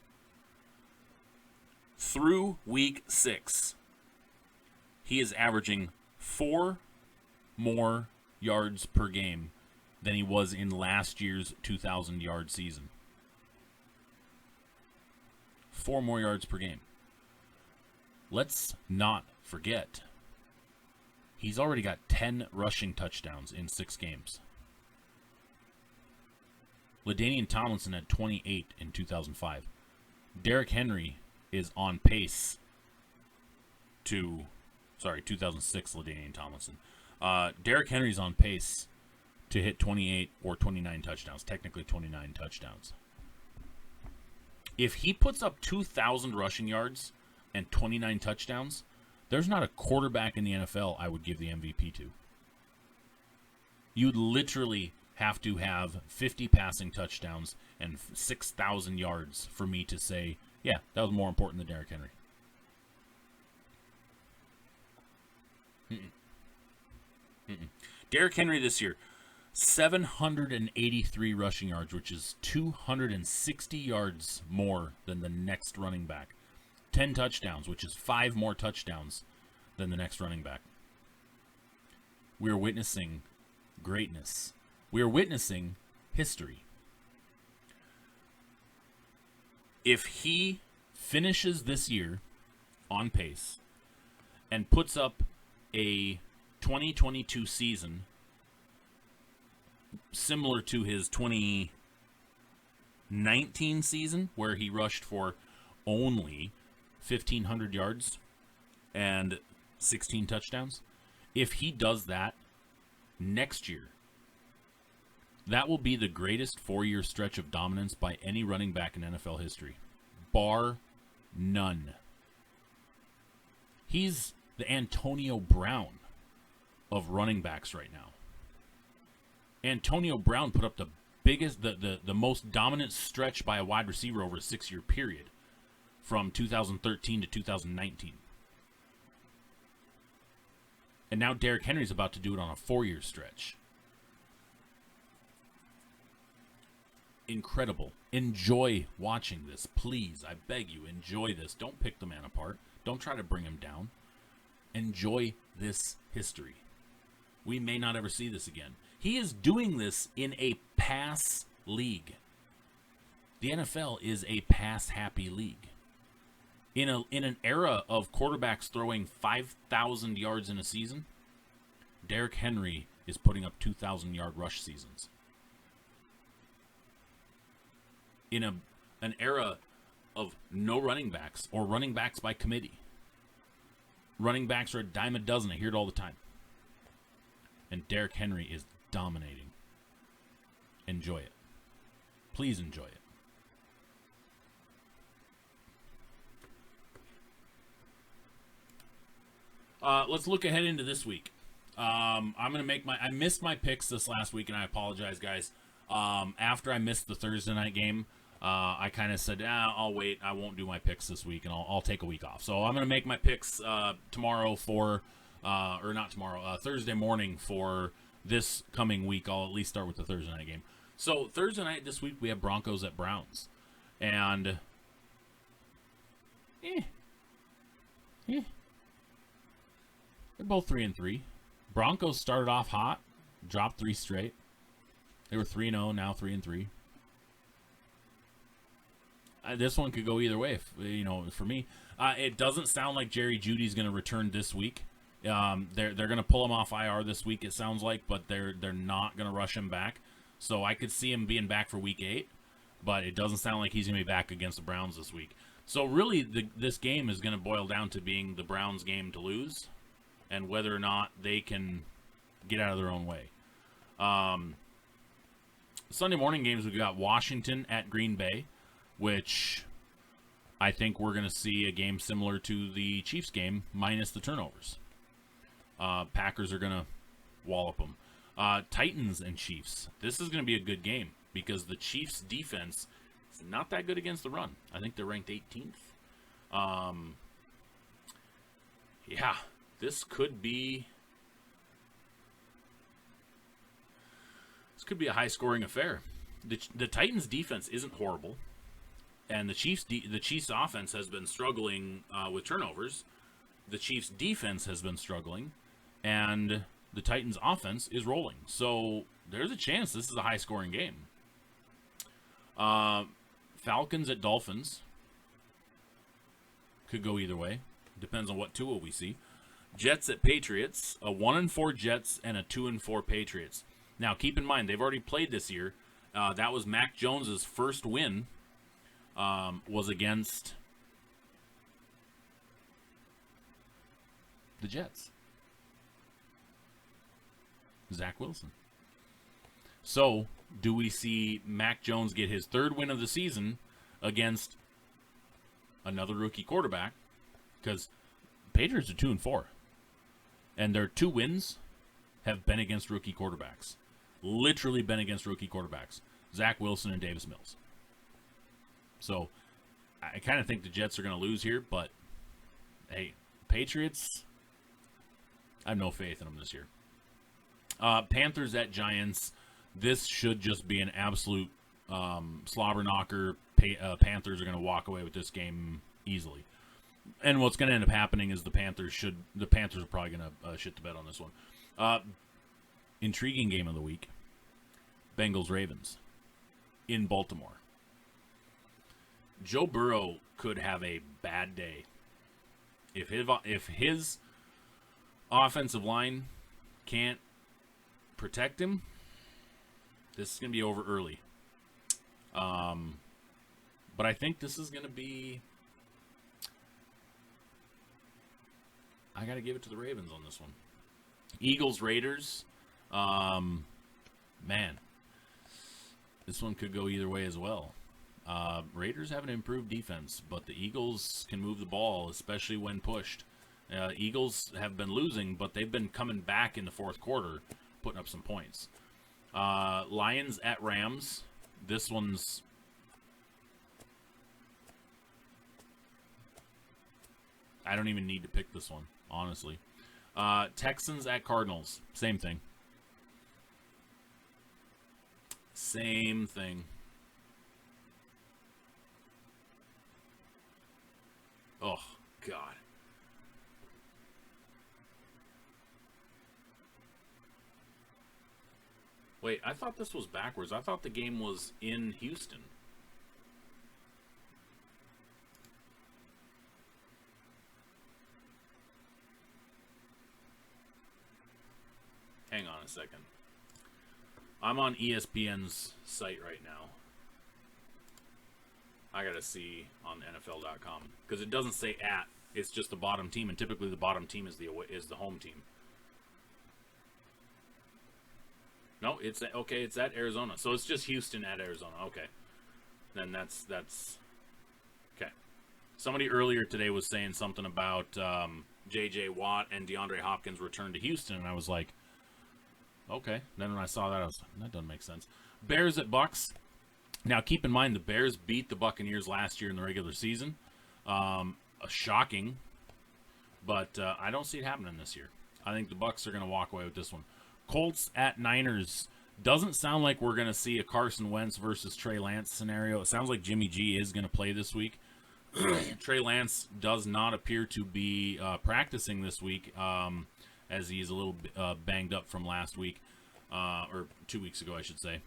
Through week 6, he is averaging 4 more yards per game than he was in last year's 2,000-yard season. 4 more yards per game. Let's not forget, he's already got 10 rushing touchdowns in 6 games. LaDainian Tomlinson had 28 in 2005. Derrick Henry is on pace to, 2006 LaDainian Tomlinson. Derrick Henry's on pace to hit 28 or 29 touchdowns, technically 29 touchdowns. If he puts up 2,000 rushing yards and 29 touchdowns, there's not a quarterback in the NFL I would give the MVP to. You'd literally have to have 50 passing touchdowns and 6,000 yards for me to say, yeah, that was more important than Derrick Henry. Derrick Henry this year, 783 rushing yards, which is 260 yards more than the next running back. 10 touchdowns, which is 5 more touchdowns than the next running back. We are witnessing greatness. We are witnessing history. If he finishes this year on pace and puts up a 2022 season similar to his 2019 season, where he rushed for only 1,500 yards and 16 touchdowns, if he does that next year, That will be the greatest 4-year stretch of dominance by any running back in NFL history. Bar none. He's the Antonio Brown of running backs right now. Antonio Brown put up the biggest, the most dominant stretch by a wide receiver over a 6-year period from 2013 to 2019. And now Derrick Henry's about to do it on a 4-year stretch. Incredible. Enjoy watching this. Please, I beg you, enjoy this. Don't pick the man apart. Don't try to bring him down. Enjoy this history. We may not ever see this again. He is doing this in a pass league. The NFL is a pass-happy league. In an era of quarterbacks throwing 5,000 yards in a season, Derrick Henry is putting up 2,000-yard rush seasons. In an era of no running backs or running backs by committee, running backs are a dime a dozen. I hear it all the time. And Derrick Henry is dominating. Enjoy it. Please enjoy it. Let's look ahead into this week. I'm gonna make I missed my picks this last week, and I apologize, guys. After I missed the Thursday night game, I kind of said, I'll wait. I won't do my picks this week, and I'll take a week off. So I'm gonna make my picks tomorrow for, or not tomorrow, Thursday morning for this coming week. I'll at least start with the Thursday night game. So Thursday night this week we have Broncos at Browns, and they're both 3-3. Broncos started off hot, dropped 3 straight. They were 3-0, now 3-3. This one could go either way, for me. It doesn't sound like Jerry Jeudy's going to return this week. They're going to pull him off IR this week, it sounds like, but they're not going to rush him back. So I could see him being back for week 8, but it doesn't sound like he's going to be back against the Browns this week. So really, this game is going to boil down to being the Browns' game to lose, and whether or not they can get out of their own way. Sunday morning games, we've got Washington at Green Bay, which I think we're going to see a game similar to the Chiefs game, minus the turnovers. Packers are going to wallop them. Titans and Chiefs. This is going to be a good game because the Chiefs' defense is not that good against the run. I think they're ranked 18th. Yeah, this could be a high-scoring affair. The Titans' defense isn't horrible, and the Chiefs' offense has been struggling with turnovers. The Chiefs' defense has been struggling, and the Titans' offense is rolling. So there's a chance this is a high-scoring game. Falcons at Dolphins could go either way. Depends on what Tua we see. Jets at Patriots, a 1-4 Jets and a 2-4 Patriots. Now, keep in mind, they've already played this year. That was Mac Jones's first win, was against the Jets. Zach Wilson. So, do we see Mac Jones get his 3rd win of the season against another rookie quarterback? Because Patriots are 2-4. And their 2 wins have been against rookie quarterbacks. Literally been against rookie quarterbacks. Zach Wilson and Davis Mills. So, I kind of think the Jets are going to lose here, but, hey, Patriots, I have no faith in them this year. Panthers at Giants. This should just be an absolute slobber knocker. Panthers are going to walk away with this game easily. And what's going to end up happening is the Panthers are probably going to shit the bed on this one. Intriguing game of the week. Bengals-Ravens in Baltimore. Joe Burrow could have a bad day. If his offensive line can't protect him, this is going to be over early. But I think this is going to be... I got to give it to the Ravens on this one. Eagles-Raiders. Man. This one could go either way as well. Raiders have an improved defense, but the Eagles can move the ball, especially when pushed. Eagles have been losing, but they've been coming back in the fourth quarter, putting up some points. Lions at Rams. This one's... I don't even need to pick this one, honestly. Texans at Cardinals. Same thing. Same thing. Oh, God. Wait, I thought this was backwards. I thought the game was in Houston. Hang on a second. I'm on ESPN's site right now. I gotta see on NFL.com because it doesn't say at. It's just the bottom team, and typically the bottom team is the home team. No, it's okay. It's at Arizona, so it's just Houston at Arizona. Okay, then that's okay. Somebody earlier today was saying something about J.J. Watt and DeAndre Hopkins returned to Houston, and I was like, okay. Then when I saw that, I was like, that doesn't make sense. Bears at Bucks. Now, keep in mind, the Bears beat the Buccaneers last year in the regular season. Shocking, but I don't see it happening this year. I think the Bucks are going to walk away with this one. Colts at Niners. Doesn't sound like we're going to see a Carson Wentz versus Trey Lance scenario. It sounds like Jimmy G is going to play this week. Trey Lance does not appear to be practicing this week, as he is a little banged up from last week, or 2 weeks ago, I should say.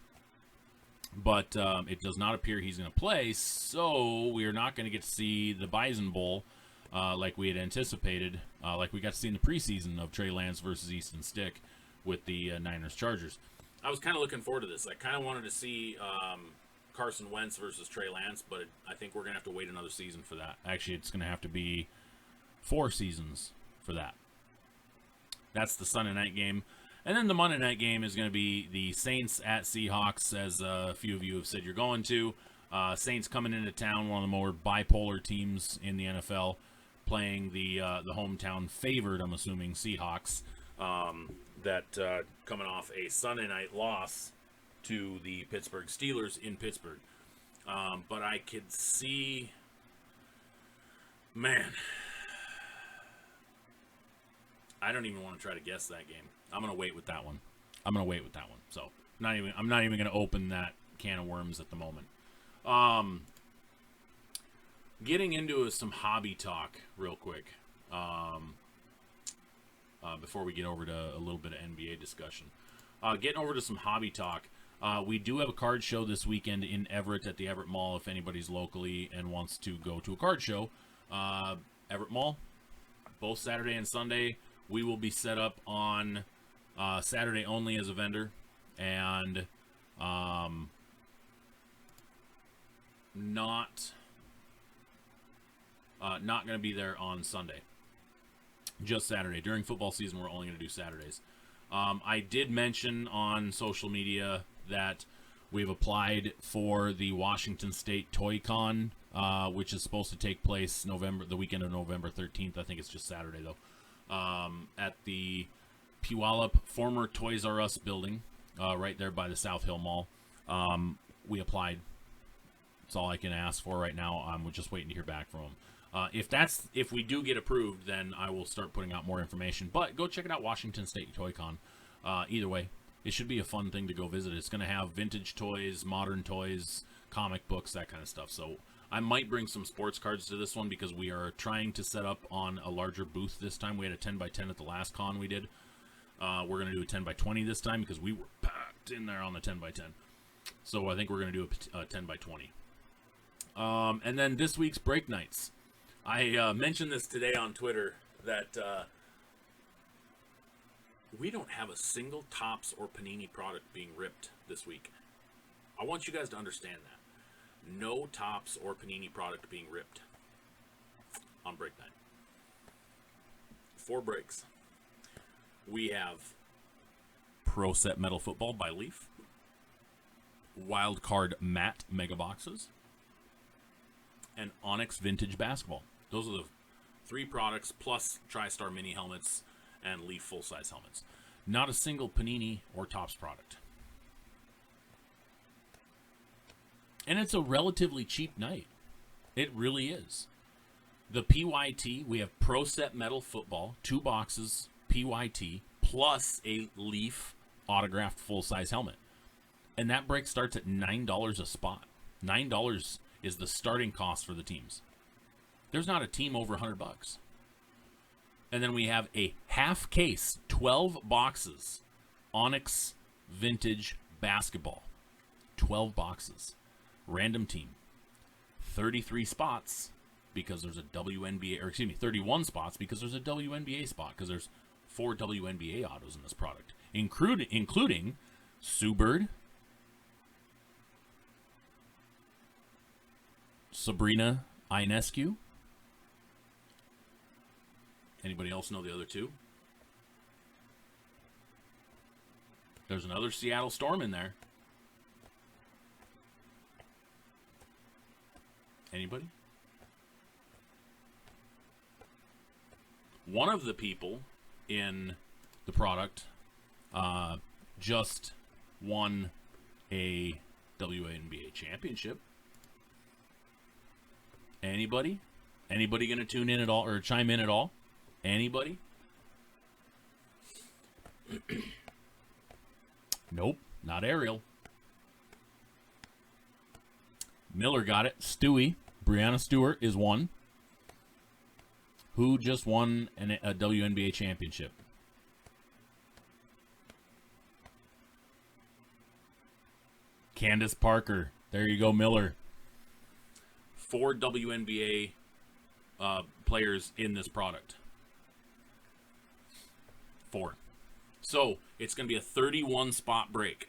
But it does not appear he's going to play, so we are not going to get to see the Bison Bowl like we had anticipated, like we got to see in the preseason of Trey Lance versus Easton Stick with the Niners-Chargers. I was kind of looking forward to this. I kind of wanted to see Carson Wentz versus Trey Lance, but I think we're going to have to wait another season for that. Actually, it's going to have to be 4 seasons for that. That's the Sunday night game. And then the Monday night game is going to be the Saints at Seahawks, as a few of you have said you're going to. Saints coming into town, one of the more bipolar teams in the NFL, playing the hometown favored, I'm assuming, Seahawks, that coming off a Sunday night loss to the Pittsburgh Steelers in Pittsburgh. But I could see, man, I don't even want to try to guess that game. I'm gonna wait with that one. So I'm not even gonna open that can of worms at the moment. Getting into some hobby talk real quick. Before we get over to a little bit of NBA discussion. Getting over to some hobby talk. We do have a card show this weekend in Everett at the Everett Mall if anybody's locally and wants to go to a card show. Everett Mall, both Saturday and Sunday. We will be set up on Saturday only as a vendor, and not going to be there on Sunday. Just Saturday. During football season, we're only going to do Saturdays. I did mention on social media that we've applied for the Washington State Toy Con, which is supposed to take place the weekend of November 13th. I think it's just Saturday, though. At the Puyallup former Toys R Us building, right there by the South Hill Mall. We applied. That's all I can ask for right now. I'm just waiting to hear back from them. If we do get approved, then I will start putting out more information. But go check it out, Washington State Toy Con. Either way, it should be a fun thing to go visit. It's going to have vintage toys, modern toys, comic books, that kind of stuff. So I might bring some sports cards to this one because we are trying to set up on a larger booth this time. We had a 10x10 at the last con we did. We're going to do a 10x20 this time because we were packed in there on the 10x10. So I think we're going to do a 10x20. And then this week's break nights. I mentioned this today on Twitter that we don't have a single Topps or Panini product being ripped this week. I want you guys to understand that. No Topps or Panini product being ripped on break night. 4 breaks. We have Pro Set Metal Football by Leaf. Wild Card Matte Mega Boxes, and Onyx Vintage Basketball. Those are the 3 products, plus TriStar Mini helmets and Leaf full-size helmets. Not a single Panini or Topps product. And it's a relatively cheap night. It really is. The PYT, we have Pro Set Metal Football, 2 boxes, PYT, plus a Leaf autographed full-size helmet. And that break starts at $9 a spot. $9 is the starting cost for the teams. There's not a team over $100. And then we have a half case, 12 boxes, Onyx Vintage Basketball. 12 boxes. Random team. 33 spots because there's a WNBA, or excuse me, 31 spots because there's a WNBA spot, because there's 4 WNBA autos in this product, including Sue Bird, Sabrina Ionescu. Anybody else know the other 2? There's another Seattle Storm in there. Anybody? One of the people in the product just won a WNBA championship. Anybody? Anybody going to tune in at all or chime in at all? Anybody? Nope, not Ariel. Miller got it. Stewie, Brianna Stewart is one. Who just won a WNBA championship? Candace Parker. There you go, Miller. 4 WNBA players in this product. 4. So it's going to be a 31 spot break,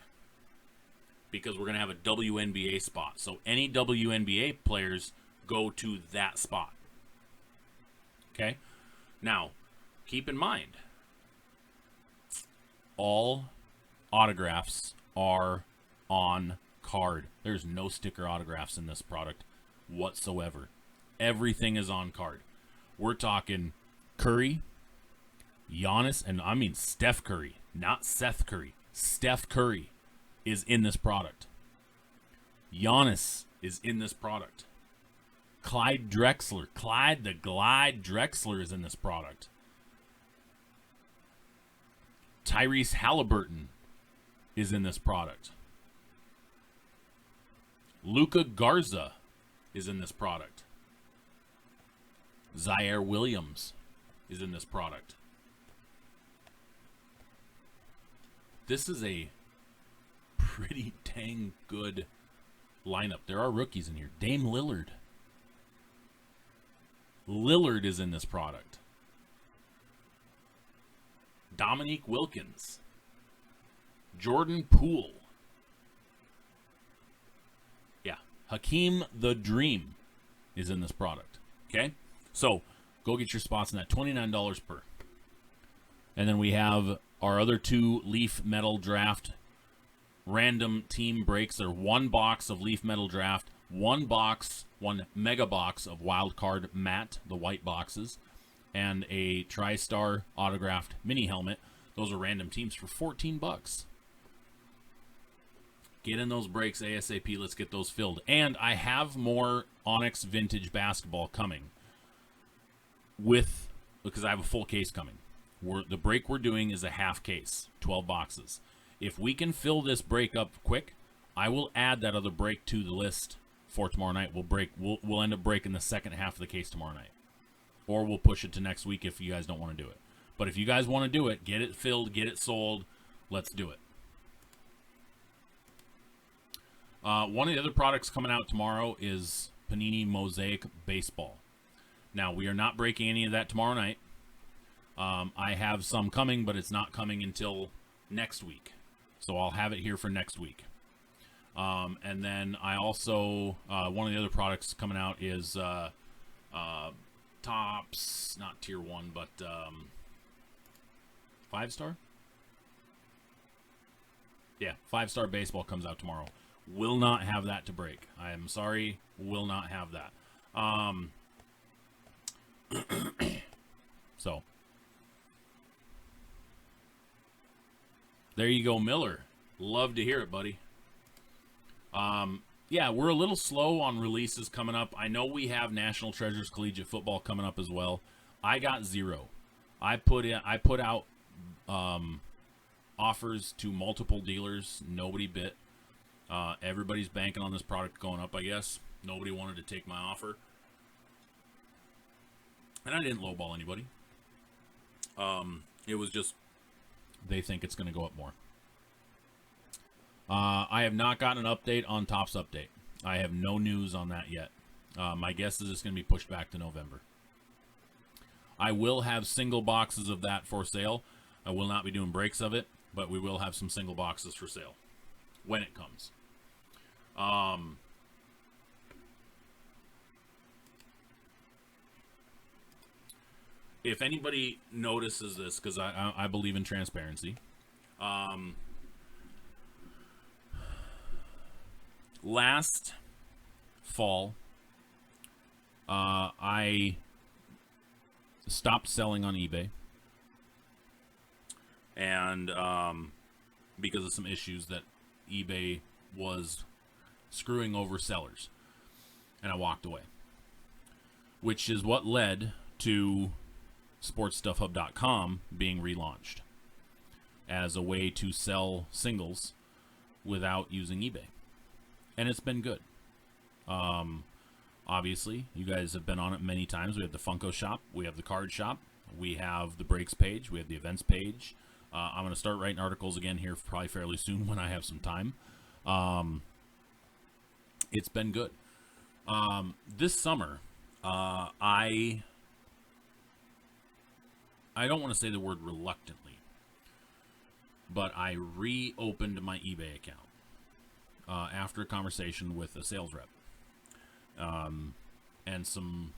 because we're going to have a WNBA spot. So any WNBA players go to that spot. Okay? Now, keep in mind, all autographs are on card. There's no sticker autographs in this product whatsoever. Everything is on card. We're talking Curry, Giannis, and I mean Steph Curry, not Seth Curry. Steph Curry is in this product. Giannis is in this product. Clyde Drexler, Clyde the Glide Drexler is in this product. Tyrese Halliburton is in this product. Luka Garza is in this product. Zaire Williams is in this product. This is a pretty dang good lineup. There are rookies in here. Dame Lillard. Lillard is in this product. Dominique Wilkins. Jordan Poole. Yeah. Hakeem the Dream is in this product. Okay? So, go get your spots in that. $29 per. And then we have our other 2 Leaf Metal Draft random team breaks. They're 1 box of Leaf Metal Draft, 1 mega box of Wild Card Matte, the white boxes, and a TriStar autographed mini helmet. Those are random teams for $14. Get in those breaks ASAP. Let's get those filled. And I have more Onyx Vintage Basketball coming because I have a full case coming. The break we're doing is a half case, 12 boxes. If we can fill this break up quick, I will add that other break to the list for tomorrow night. We'll end up breaking the second half of the case tomorrow night. Or we'll push it to next week if you guys don't want to do it. But if you guys want to do it, get it filled, get it sold, let's do it. One of the other products coming out tomorrow is Panini Mosaic Baseball. Now, we are not breaking any of that tomorrow night. I have some coming, but it's not coming until next week. So I'll have it here for next week. And then I also, one of the other products coming out is Topps, not Tier 1, but 5-star? Yeah, 5-star baseball comes out tomorrow. Will not have that to break. I am sorry, will not have that. So, there you go, Miller. Love to hear it, buddy. Yeah, we're a little slow on releases coming up. I know we have National Treasures Collegiate Football coming up as well. I got 0. I put out offers to multiple dealers. Nobody bit. Everybody's banking on this product going up, I guess. Nobody wanted to take my offer. And I didn't lowball anybody. It was just they think it's going to go up more. I have not gotten an update on Topps Update. I have no news on that yet. My guess is it's going to be pushed back to November. I will have single boxes of that for sale. I will not be doing breaks of it, but we will have some single boxes for sale when it comes. If anybody notices this, because I believe in transparency, last fall, I stopped selling on eBay, and because of some issues that eBay was screwing over sellers, and I walked away, which is what led to SportsStuffHub.com being relaunched as a way to sell singles without using eBay. And it's been good. Obviously, you guys have been on it many times. We have the Funko shop. We have the card shop. We have the breaks page. We have the events page. I'm going to start writing articles again here probably fairly soon when I have some time. It's been good. This summer, I don't want to say the word reluctantly, but I reopened my eBay account after a conversation with a sales rep, and some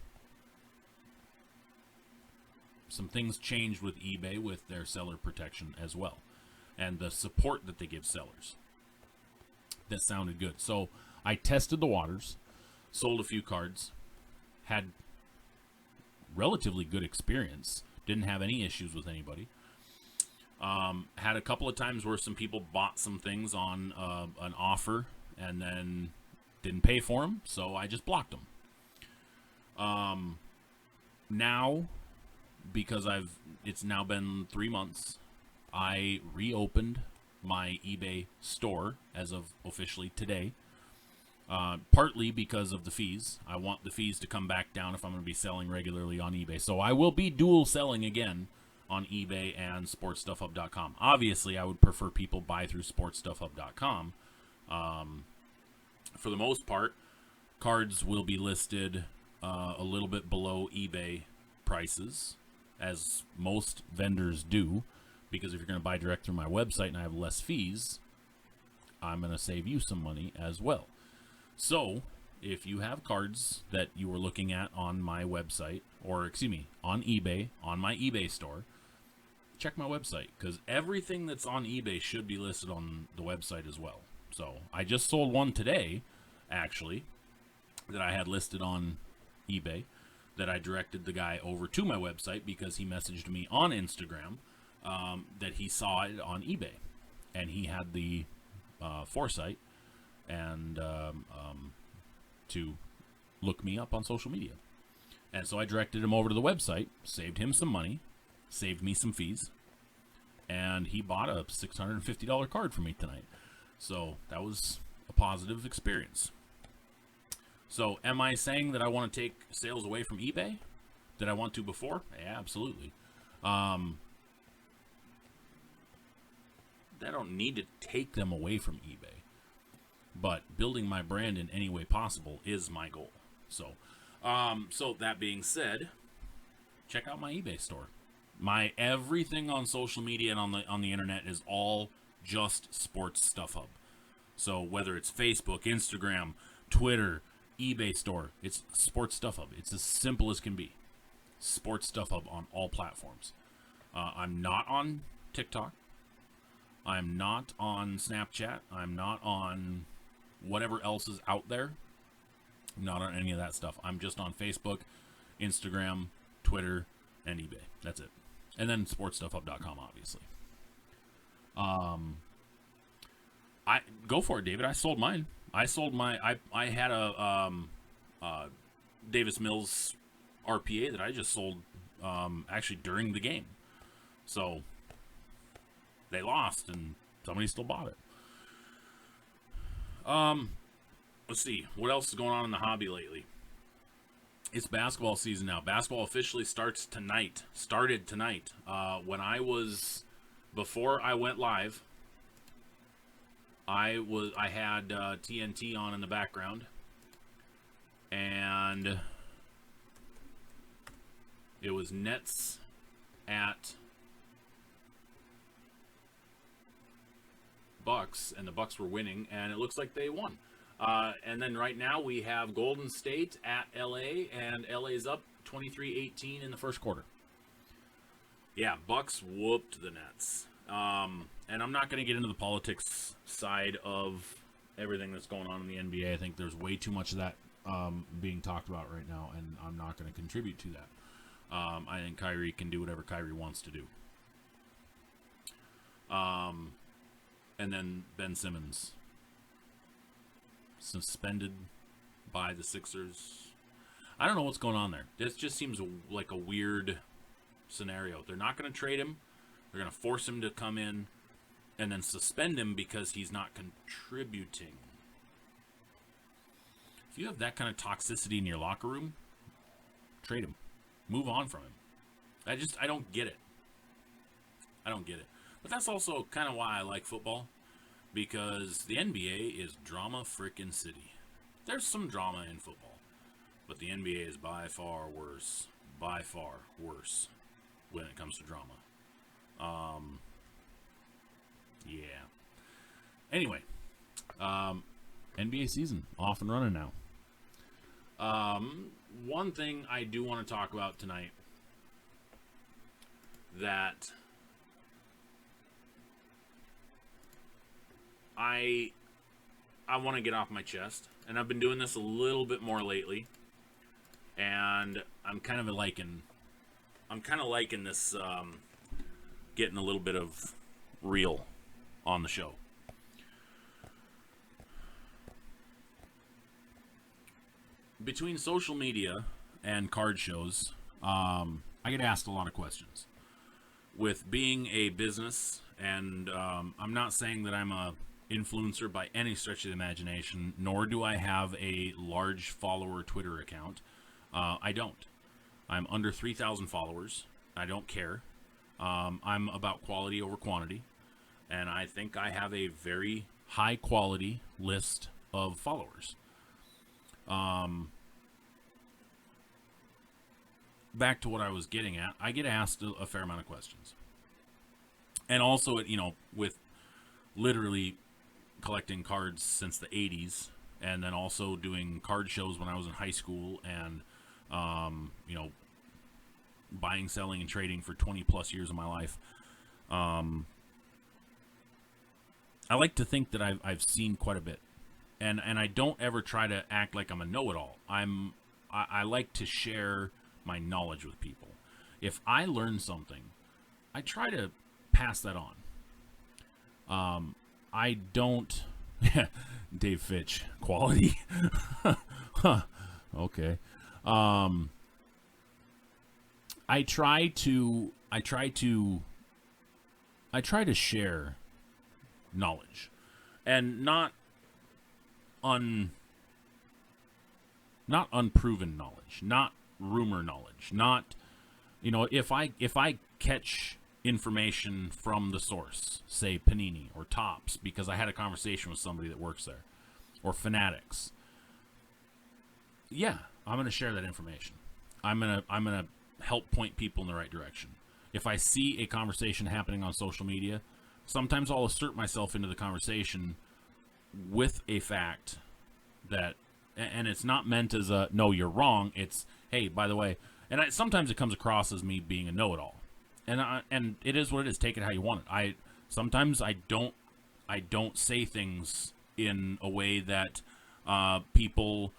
things changed with eBay with their seller protection as well, and the support that they give sellers. That sounded good. So I tested the waters, sold a few cards, had relatively good experience. Didn't have any issues with anybody. Had a couple of times where some people bought some things on an offer and then didn't pay for them, so I just blocked them. Now, because it's now been 3 months, I reopened my eBay store as of officially today. Partly because of the fees. I want the fees to come back down if I'm going to be selling regularly on eBay. So I will be dual selling again on eBay and SportsStuffHub.com. Obviously, I would prefer people buy through SportsStuffHub.com. For the most part, cards will be listed a little bit below eBay prices, as most vendors do, because if you're going to buy direct through my website and I have less fees, I'm going to save you some money as well. So, if you have cards that you were looking at on my website, or excuse me, on eBay, on my eBay store, check my website, because everything that's on eBay should be listed on the website as well. So, I just sold one today, actually, that I had listed on eBay, that I directed the guy over to my website because he messaged me on Instagram that he saw it on eBay, and he had the foresight and to look me up on social media. And so I directed him over to the website, saved him some money, saved me some fees, and he bought a $650 card for me tonight. So that was a positive experience. So am I saying that I want to take sales away from eBay? Did I want to before? Yeah, absolutely. I don't need to take them away from eBay, but building my brand in any way possible is my goal. So, so that being said, check out my eBay store. My everything on social media and on the internet is all just Sports Stuff Hub. So whether it's Facebook, Instagram, Twitter, eBay store, it's Sports Stuff Hub. It's as simple as can be. Sports Stuff Hub on all platforms. I'm not on TikTok. I'm not on Snapchat. I'm not on whatever else is out there. I'm not on any of that stuff. I'm just on Facebook, Instagram, Twitter, and eBay. That's it. And then sportstuffhub.com, obviously. I go for it, David. I sold mine. I had a Davis Mills RPA that I just sold actually during the game. So they lost and somebody still bought it. Let's see. What else is going on in the hobby lately? It's basketball season now. Basketball officially started tonight. Before I went live, I had TNT on in the background, and it was Nets at Bucks, and the Bucks were winning, and it looks like they won. And then right now we have Golden State at LA, and LA's up 23-18 in the first quarter. Yeah, Bucks whooped the Nets. And I'm not going to get into the politics side of everything that's going on in the NBA. I think there's way too much of that being talked about right now, and I'm not going to contribute to that. I think Kyrie can do whatever Kyrie wants to do. And then Ben Simmons suspended by the Sixers. I don't know what's going on there. This just seems like a weird scenario. They're not going to trade him. They're going to force him to come in and then suspend him because he's not contributing. If you have that kind of toxicity in your locker room, trade him. Move on from him. I don't get it. I don't get it. But that's also kind of why I like football, because the NBA is drama frickin' city. There's some drama in football, but the NBA is by far worse when it comes to drama. Yeah. Anyway, NBA season off and running now. One thing I do want to talk about tonight that I want to get off my chest, and I've been doing this a little bit more lately, and I'm kind of liking this, getting a little bit of real on the show. Between social media and card shows, I get asked a lot of questions. With being a business, and I'm not saying that I'm a influencer by any stretch of the imagination, nor do I have a large follower Twitter account. I don't. I'm under 3,000 followers. I don't care. I'm about quality over quantity, and I think I have a very high quality list of followers. Back to what I was getting at, I get asked a fair amount of questions. And also, with literally collecting cards since the 80s, and then also doing card shows when I was in high school, and, buying, selling, and trading for 20 plus years of my life. I like to think that I've seen quite a bit. And I don't ever try to act like I'm a know-it-all. I like to share my knowledge with people. If I learn something, I try to pass that on. I don't... Dave Fitch, quality? Okay. I try to share knowledge, and not unproven knowledge, not rumor knowledge, not, if I catch information from the source, say Panini or Topps, because I had a conversation with somebody that works there, or Fanatics, yeah, I'm going to share that information. I'm going to help point people in the right direction. If I see a conversation happening on social media, sometimes I'll assert myself into the conversation with a fact that, and it's not meant as a, no, you're wrong. It's, hey, by the way, and sometimes it comes across as me being a know-it-all. And it is what it is. Take it how you want it. Sometimes I don't say things in a way that people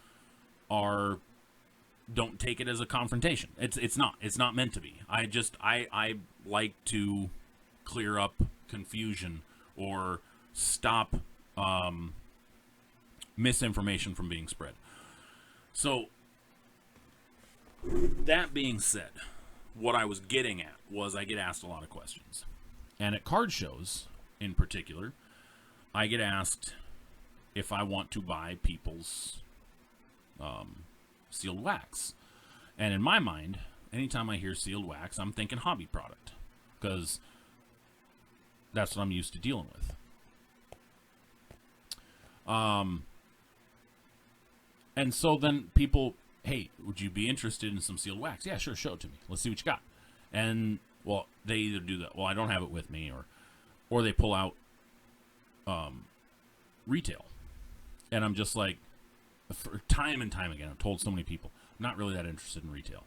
don't take it as a confrontation. It's not meant to be. I like to clear up confusion or stop misinformation from being spread. So that being said, what I was getting at was I get asked a lot of questions. And at card shows in particular, I get asked if I want to buy people's sealed wax. And in my mind, anytime I hear sealed wax, I'm thinking hobby product, because that's what I'm used to dealing with. And so then people, hey, would you be interested in some sealed wax? Yeah, sure, show it to me. Let's see what you got. And, well, they either do that, well, I don't have it with me, or they pull out retail. And I'm just like, for time and time again, I've told so many people, I'm not really that interested in retail.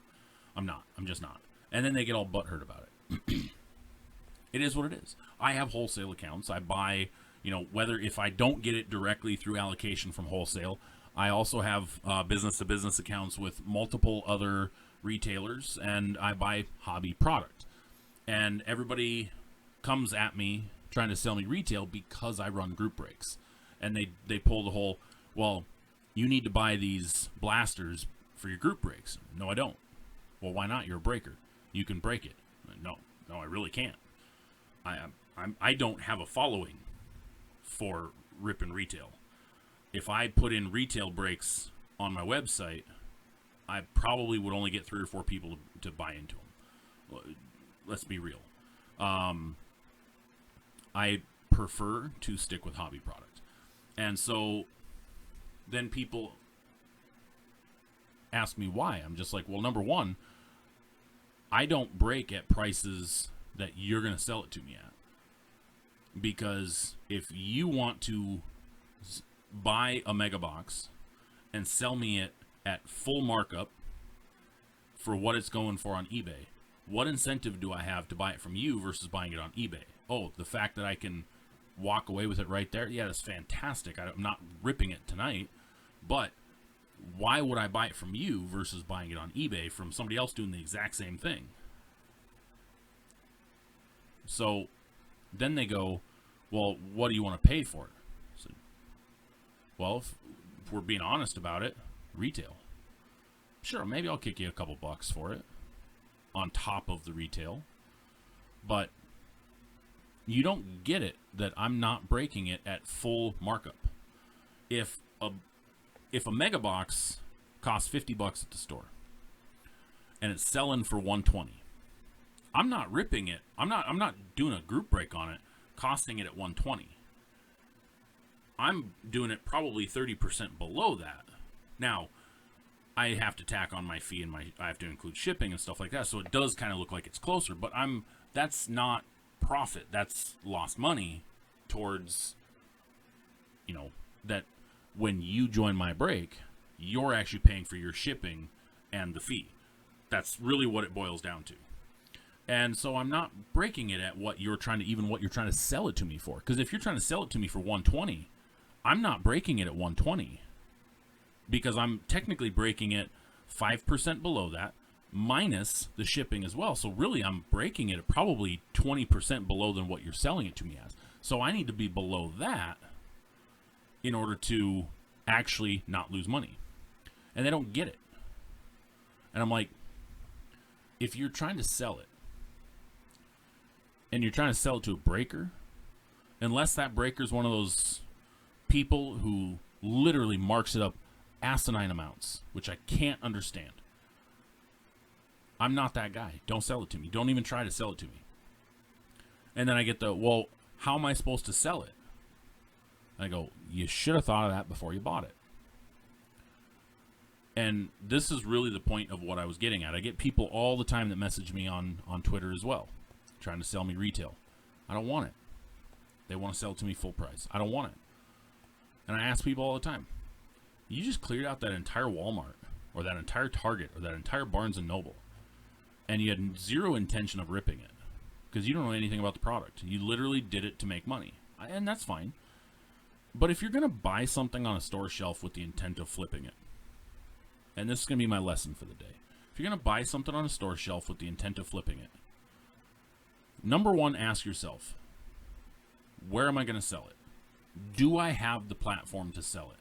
I'm just not. And then they get all butthurt about it. It is what it is. I have wholesale accounts. I buy, whether if I don't get it directly through allocation from wholesale, I also have business-to-business accounts with multiple other retailers, and I buy hobby product. And everybody comes at me trying to sell me retail because I run group breaks. And they pull the whole, well, you need to buy these blasters for your group breaks. No, I don't. Well, why not? You're a breaker. You can break it. No, I really can't. I don't have a following for ripping retail. If I put in retail breaks on my website, I probably would only get 3 or 4 people to buy into them. Let's be real. I prefer to stick with hobby product. And so then people ask me why. I'm just like, well, number one, I don't break at prices that you're going to sell it to me at. Because if you want to buy a mega box and sell me it at full markup for what it's going for on eBay, what incentive do I have to buy it from you versus buying it on eBay? Oh, the fact that I can walk away with it right there? Yeah, that's fantastic. I'm not ripping it tonight, but why would I buy it from you versus buying it on eBay from somebody else doing the exact same thing? So then they go, well, what do you want to pay for it? So, well, if we're being honest about it, retail. Sure, maybe I'll kick you a couple bucks for it on top of the retail. But you don't get it that I'm not breaking it at full markup. If a mega box costs $50 at the store and it's selling for $120, I'm not ripping it. I'm not doing a group break on it, costing it at $120. I'm doing it probably 30% below that. Now, I have to tack on my fee and I have to include shipping and stuff like that, so it does kind of look like it's closer, but that's not profit. That's lost money towards, that when you join my break, you're actually paying for your shipping and the fee. That's really what it boils down to. And so I'm not breaking it at what you're trying to sell it to me for. Because if you're trying to sell it to me for $120, I'm not breaking it at $120. Because I'm technically breaking it 5% below that, minus the shipping as well. So really, I'm breaking it at probably 20% below than what you're selling it to me as. So I need to be below that in order to actually not lose money. And they don't get it. And I'm like, if you're trying to sell it, and you're trying to sell it to a breaker, unless that breaker is one of those people who literally marks it up asinine amounts, which I can't understand. I'm not that guy. Don't sell it to me. Don't even try to sell it to me. And then I get well, how am I supposed to sell it? I go, you should have thought of that before you bought it. And this is really the point of what I was getting at. I get people all the time that message me on Twitter as well, trying to sell me retail. I don't want it. They want to sell it to me full price. I don't want it. And I ask people all the time, you just cleared out that entire Walmart or that entire Target or that entire Barnes & Noble, and you had zero intention of ripping it because you don't know anything about the product. You literally did it to make money. And that's fine. But if you're going to buy something on a store shelf with the intent of flipping it, and this is going to be my lesson for the day. If you're going to buy something on a store shelf with the intent of flipping it, number one, ask yourself, where am I going to sell it? Do I have the platform to sell it?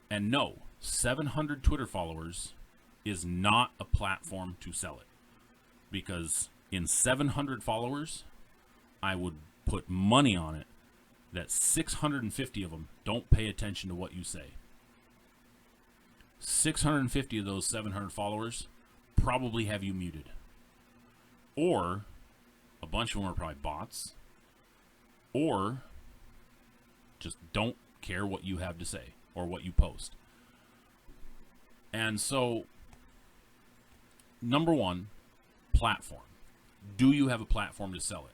And no, 700 Twitter followers is not a platform to sell it. Because in 700 followers, I would put money on it that 650 of them don't pay attention to what you say. 650 of those 700 followers probably have you muted. Or a bunch of them are probably bots. Or just don't care what you have to say or what you post. And so, number one, platform. Do you have a platform to sell it?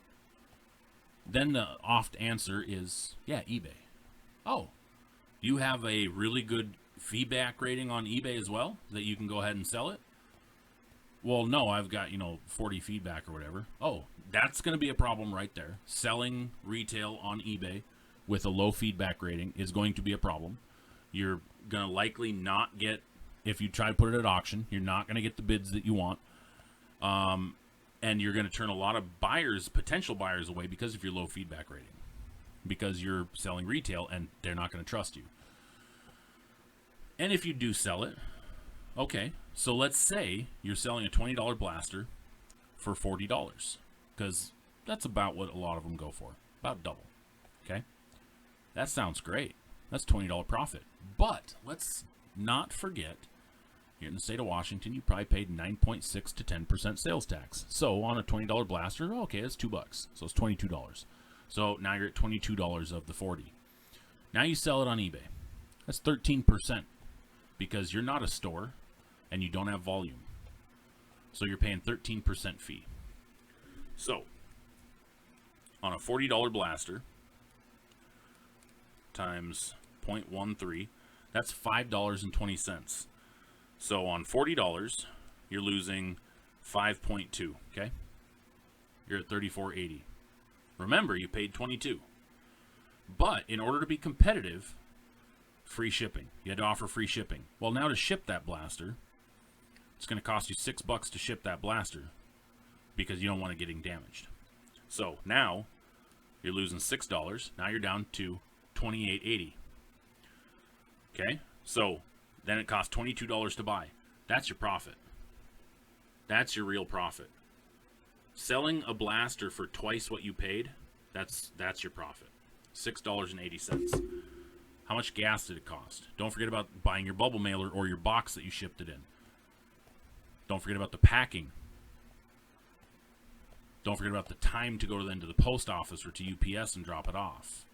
Then the oft answer is, yeah, eBay. Oh, do you have a really good feedback rating on eBay as well that you can go ahead and sell it? Well, no, I've got, 40 feedback or whatever. Oh, that's going to be a problem right there. Selling retail on eBay with a low feedback rating is going to be a problem. You're going to likely not get, if you try to put it at auction, you're not going to get the bids that you want. And you're going to turn a lot of buyers, potential buyers, away because of your low feedback rating. Because you're selling retail and they're not going to trust you. And if you do sell it, okay, so let's say you're selling a $20 blaster for $40. Because that's about what a lot of them go for. About double. Okay? That sounds great. That's $20 profit. But let's not forget, here in the state of Washington, you probably paid 9.6 to 10% sales tax. So on a $20 blaster, okay, it's $2. So it's $22. So now you're at $22 of the 40. Now you sell it on eBay. That's 13% because you're not a store and you don't have volume. So you're paying 13% fee. So on a $40 blaster times 0.13, that's $5.20. So on $40, you're losing 5.2, okay? You're at $34.80. Remember, you paid $22. But in order to be competitive, free shipping. You had to offer free shipping. Well, now to ship that blaster, it's going to cost you $6 to ship that blaster because you don't want it getting damaged. So now you're losing $6. Now you're down to $28.80. Okay? So then it costs $22 to buy. That's your profit. That's your real profit. Selling a blaster for twice what you paid, that's your profit. $6.80. How much gas did it cost? Don't forget about buying your bubble mailer or your box that you shipped it in. Don't forget about the packing. Don't forget about the time to go to the post office or to UPS and drop it off.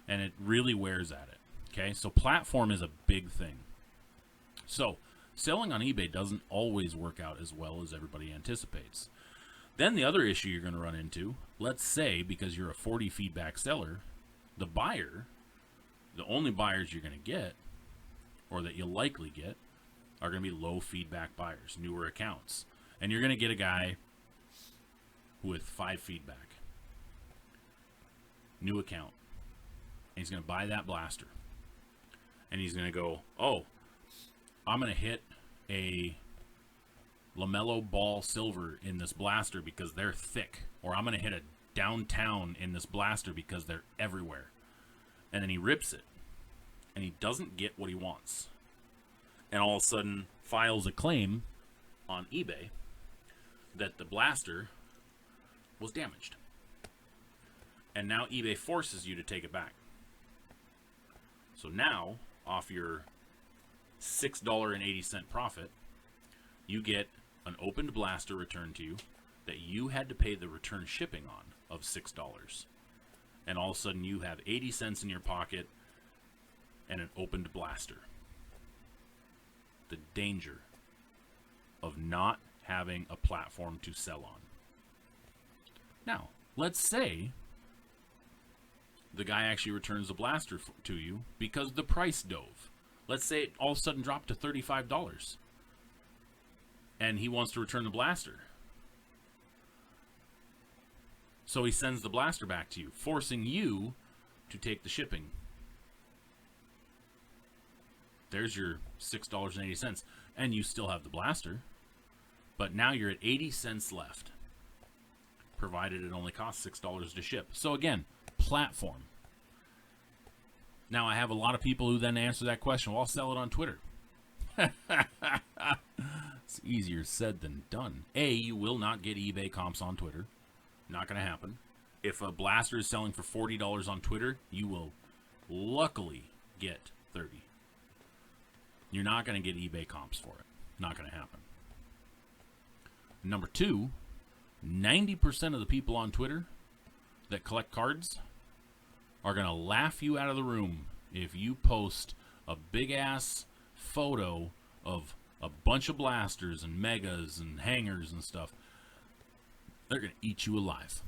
And it really wears at it. Okay, so platform is a big thing. So, selling on eBay doesn't always work out as well as everybody anticipates. Then the other issue you're going to run into, let's say because you're a 40 feedback seller, the buyer, the only buyers you're going to get, or that you'll likely get, are going to be low feedback buyers, newer accounts. And you're going to get a guy with 5 feedback. New account. And he's going to buy that blaster. And he's going to go, oh, I'm going to hit a LaMelo Ball silver in this blaster because they're thick. Or I'm going to hit a downtown in this blaster because they're everywhere. And then he rips it. And he doesn't get what he wants. And all of a sudden files a claim on eBay that the blaster was damaged. And now eBay forces you to take it back. So now, off your $6.80 profit, you get an opened blaster returned to you that you had to pay the return shipping on of $6. And all of a sudden you have 80 cents in your pocket and an opened blaster. The danger of not having a platform to sell on. Now, let's say the guy actually returns the blaster to you because the price dove. Let's say it all of a sudden dropped to $35 and he wants to return the blaster. So he sends the blaster back to you, forcing you to take the shipping. There's your $6.80. And you still have the blaster. But now you're at 80 cents left. Provided it only costs $6 to ship. So again, platform. Now I have a lot of people who then answer that question. Well, I'll sell it on Twitter. It's easier said than done. A, you will not get eBay comps on Twitter. Not going to happen. If a blaster is selling for $40 on Twitter, you will luckily get 30. You're not going to get eBay comps for it. Not going to happen. Number two, 90% of the people on Twitter that collect cards are going to laugh you out of the room if you post a big-ass photo of a bunch of blasters and megas and hangers and stuff. They're going to eat you alive.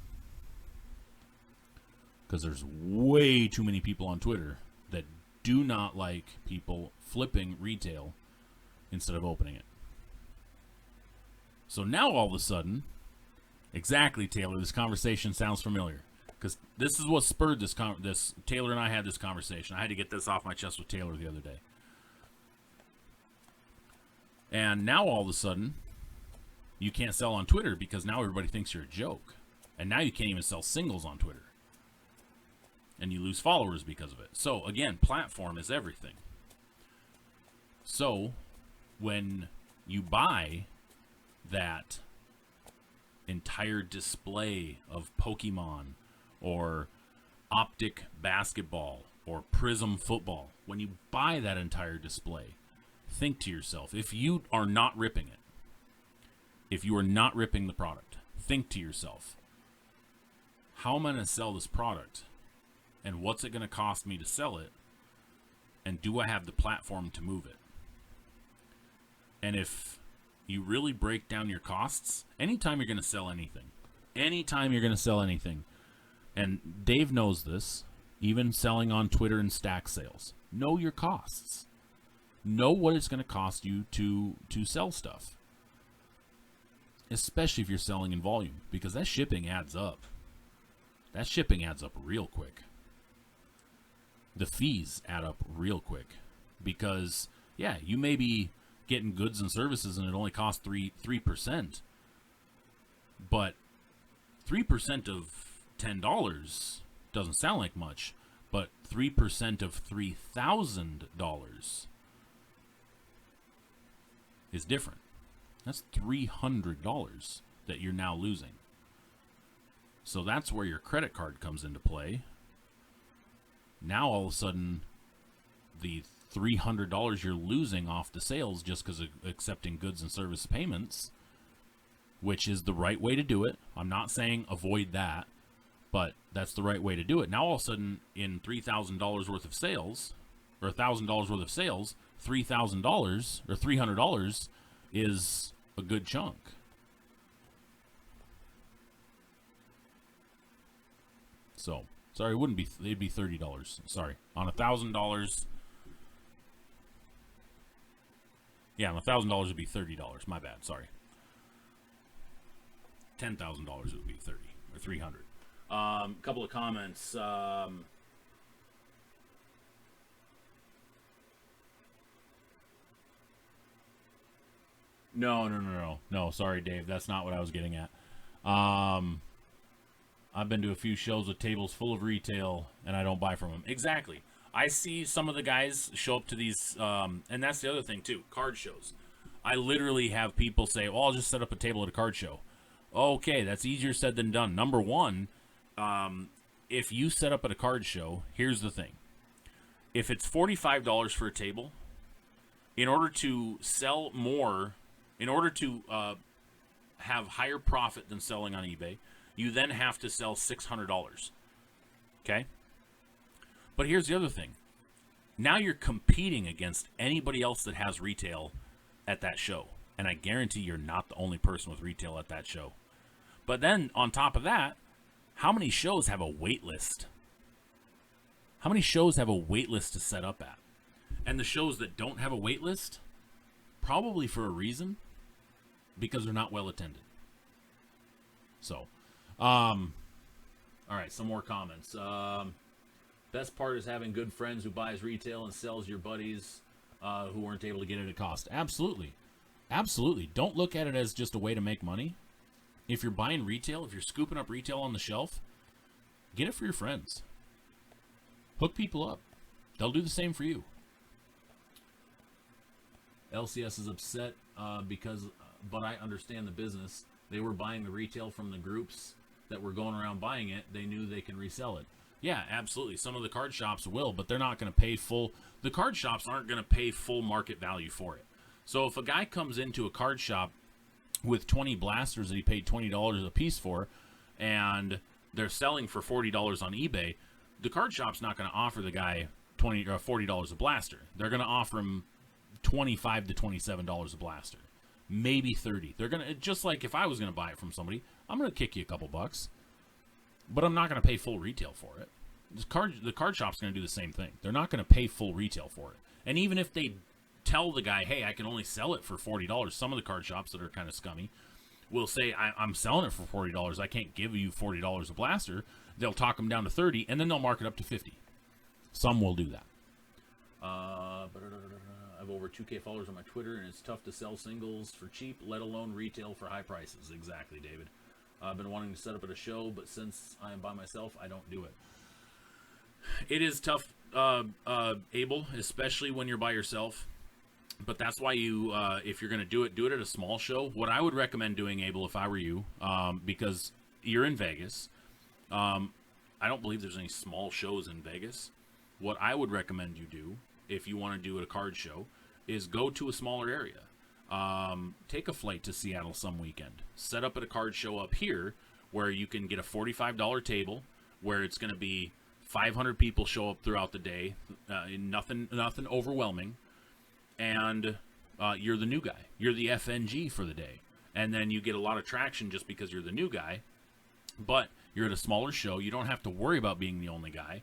Because there's way too many people on Twitter that do not like people flipping retail instead of opening it. So now all of a sudden, exactly, Taylor, this conversation sounds familiar. Because this is what spurred this. Taylor and I had this conversation. I had to get this off my chest with Taylor the other day. And now all of a sudden, you can't sell on Twitter because now everybody thinks you're a joke. And now you can't even sell singles on Twitter. And you lose followers because of it. So, again, platform is everything. So, when you buy that entire display of Pokemon or Optic basketball or Prism football, when you buy that entire display, think to yourself, if you are not ripping it, if you are not ripping the product, think to yourself, how am I going to sell this product? And what's it going to cost me to sell it? And do I have the platform to move it? And if you really break down your costs, anytime you're going to sell anything, and Dave knows this, even selling on Twitter and stack sales, know your costs. Know what it's going to cost you to sell stuff. Especially if you're selling in volume, because that shipping adds up. That shipping adds up real quick. The fees add up real quick. Because, yeah, you may be getting goods and services and it only costs 3%. But 3% of $10 doesn't sound like much. But 3% of $3,000 is different. That's $300 that you're now losing. So that's where your credit card comes into play. Now all of a sudden, the $300 you're losing off the sales just because of accepting goods and service payments, which is the right way to do it. I'm not saying avoid that, but that's the right way to do it. Now all of a sudden, in $3,000 worth of sales, or $1,000 worth of sales, $3,000 or $300 is a good chunk. So, sorry, it wouldn't be, it'd be $30. Sorry. On $1,000, yeah, on $1,000 would be $30. My bad, sorry. $10,000 would be 30 or 300. Couple of comments. No. Sorry, Dave. That's not what I was getting at. I've been to a few shows with tables full of retail, and I don't buy from them. Exactly. I see some of the guys show up to these, and that's the other thing, too, card shows. I literally have people say, well, I'll just set up a table at a card show. Okay, that's easier said than done. Number one, if you set up at a card show, here's the thing. If it's $45 for a table, in order to sell more, in order to have higher profit than selling on eBay, you then have to sell $600. Okay? But here's the other thing. Now you're competing against anybody else that has retail at that show. And I guarantee you're not the only person with retail at that show. But then, on top of that, how many shows have a wait list? How many shows have a wait list to set up at? And the shows that don't have a wait list, probably for a reason, because they're not well attended. So, all right, some more comments. Best part is having good friends who buys retail and sells your buddies who weren't able to get it at cost. Absolutely. Absolutely. Don't look at it as just a way to make money. If you're buying retail, if you're scooping up retail on the shelf, get it for your friends. Hook people up. They'll do the same for you. LCS is upset but I understand the business. They were buying the retail from the groups that were going around buying it. They knew they can resell it. Yeah, absolutely. Some of the card shops will, but they're not going to pay full. The card shops aren't going to pay full market value for it. So if a guy comes into a card shop with 20 blasters that he paid $20 a piece for, and they're selling for $40 on eBay, the card shop's not going to offer the guy $20 or $40 a blaster. They're going to offer him $25 to $27 a blaster, maybe $30. They're going to, just like if I was going to buy it from somebody, I'm going to kick you a couple bucks, but I'm not going to pay full retail for it. The card shop's going to do the same thing. They're not going to pay full retail for it. And even if they tell the guy, hey, I can only sell it for $40, some of the card shops that are kind of scummy will say, I'm selling it for $40. I can't give you $40 a blaster. They'll talk them down to $30, and then they'll mark it up to $50. Some will do that. I have over 2K followers on my Twitter, and it's tough to sell singles for cheap, let alone retail for high prices. Exactly, David. I've been wanting to set up at a show, but since I am by myself, I don't do it. It is tough, Abel, especially when you're by yourself. But that's why you, if you're going to do it at a small show. What I would recommend doing, Abel, if I were you, because you're in Vegas. I don't believe there's any small shows in Vegas. What I would recommend you do, if you want to do a card show, is go to a smaller area. Take a flight to Seattle some weekend. Set up at a card show up here where you can get a $45 table, where it's going to be 500 people show up throughout the day. Nothing overwhelming. And you're the new guy. You're the FNG for the day. And then you get a lot of traction just because you're the new guy. But you're at a smaller show. You don't have to worry about being the only guy.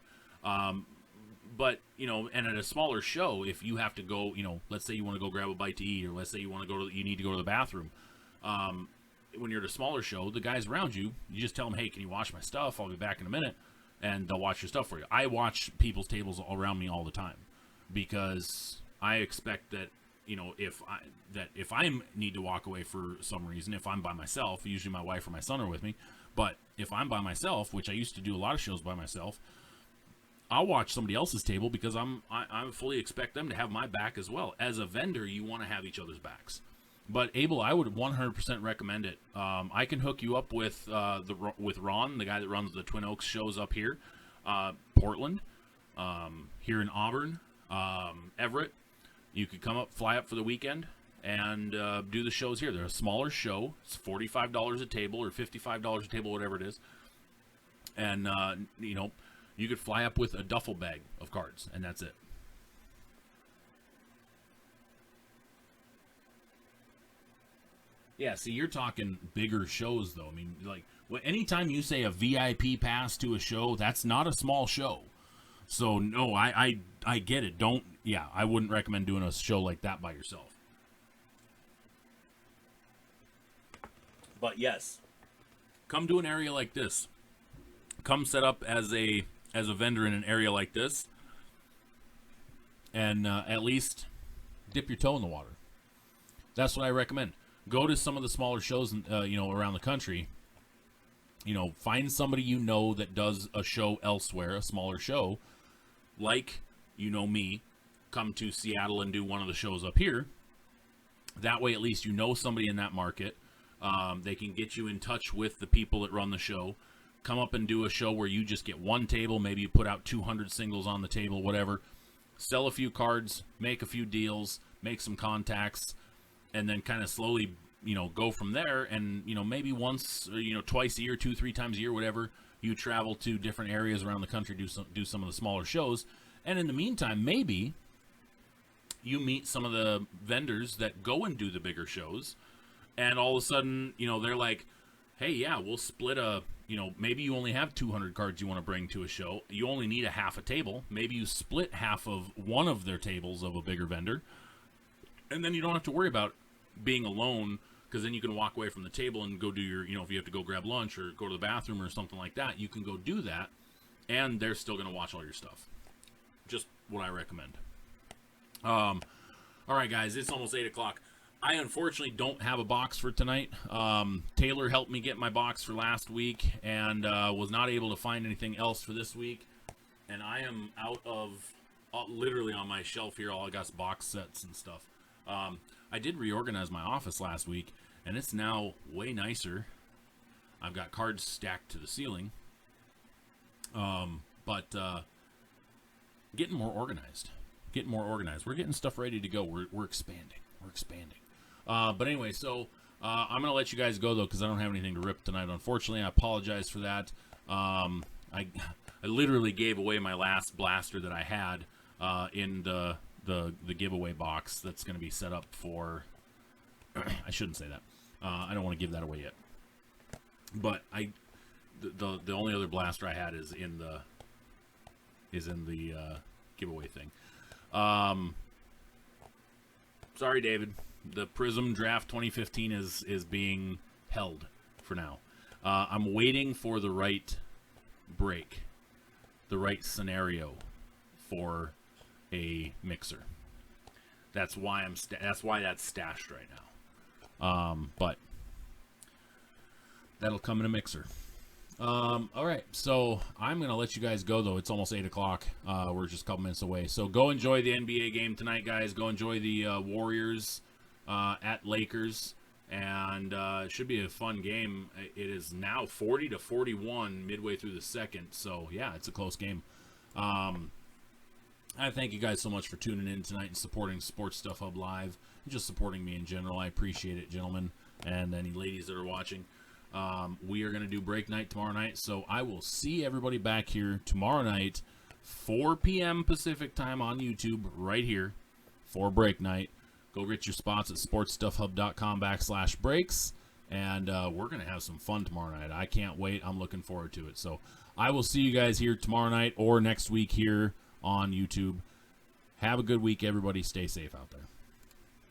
But, and at a smaller show, if you have to go, let's say you want to go grab a bite to eat, or let's say you need to go to the bathroom. When you're at a smaller show, the guys around you, you just tell them, hey, can you wash my stuff? I'll be back in a minute. And they'll watch your stuff for you. I watch people's tables all around me all the time because I expect that, if I need to walk away for some reason, if I'm by myself, usually my wife or my son are with me, but if I'm by myself, which I used to do a lot of shows by myself, I'll watch somebody else's table because I fully expect them to have my back as well. As a vendor, you want to have each other's backs. But Abel, I would 100% recommend it. I can hook you up with Ron, the guy that runs the Twin Oaks shows up here, Portland, here in Auburn, Everett. You could come up, fly up for the weekend, and do the shows here. They're a smaller show. It's $45 a table or $55 a table, whatever it is. And you could fly up with a duffel bag of cards, and that's it. Yeah, see, you're talking bigger shows, though. I mean, like, anytime you say a VIP pass to a show, that's not a small show. So, no, I get it. I wouldn't recommend doing a show like that by yourself. But, yes, come to an area like this. Come set up as a vendor in an area like this, and at least dip your toe in the water. That's what I recommend. Go to some of the smaller shows, around the country. Find somebody that does a show elsewhere, a smaller show, like me. Come to Seattle and do one of the shows up here. That way, at least somebody in that market. They can get you in touch with the people that run the show. Come up and do a show where you just get one table. Maybe you put out 200 singles on the table, whatever. Sell a few cards, make a few deals, make some contacts, and then kind of slowly, go from there. And, maybe once, or, twice a year, 2-3 times a year, whatever, you travel to different areas around the country, do some of the smaller shows. And in the meantime, maybe you meet some of the vendors that go and do the bigger shows. And all of a sudden, they're like, hey, yeah, we'll split maybe you only have 200 cards you want to bring to a show. You only need a half a table. Maybe you split half of one of their tables of a bigger vendor. And then you don't have to worry about being alone, because then you can walk away from the table and go do your, if you have to go grab lunch or go to the bathroom or something like that, you can go do that and they're still going to watch all your stuff. Just what I recommend. All right, guys, it's almost 8 o'clock. I unfortunately don't have a box for tonight. Taylor helped me get my box for last week and was not able to find anything else for this week. And I am out of, literally on my shelf here, all I got is box sets and stuff. I did reorganize my office last week, and it's now way nicer. I've got cards stacked to the ceiling. But getting more organized. We're getting stuff ready to go. We're expanding. But anyway, so I'm going to let you guys go, though, because I don't have anything to rip tonight. Unfortunately, I apologize for that. I literally gave away my last blaster that I had in the giveaway box that's going to be set up for... I shouldn't say that. I don't want to give that away yet. But the only other blaster I had is in the giveaway thing. Sorry, David. The Prism Draft 2015 is being held for now. I'm waiting for the right break, the right scenario for a mixer. That's why that's stashed right now. But that'll come in a mixer. All right, so I'm going to let you guys go, though. It's almost 8 o'clock. We're just a couple minutes away. So go enjoy the NBA game tonight, guys. Go enjoy the Warriors at Lakers. And it should be a fun game. It is now 40-41 midway through the second. So, yeah, it's a close game. I thank you guys so much for tuning in tonight and supporting Sports Stuff Hub Live. And just supporting me in general. I appreciate it, gentlemen, and any ladies that are watching. We are going to do break night tomorrow night, so I will see everybody back here tomorrow night, 4 p.m. Pacific time on YouTube, right here, for break night. Go get your spots at sportsstuffhub.com/breaks, and we're going to have some fun tomorrow night. I can't wait. I'm looking forward to it. So I will see you guys here tomorrow night or next week here on YouTube. Have a good week, everybody. Stay safe out there.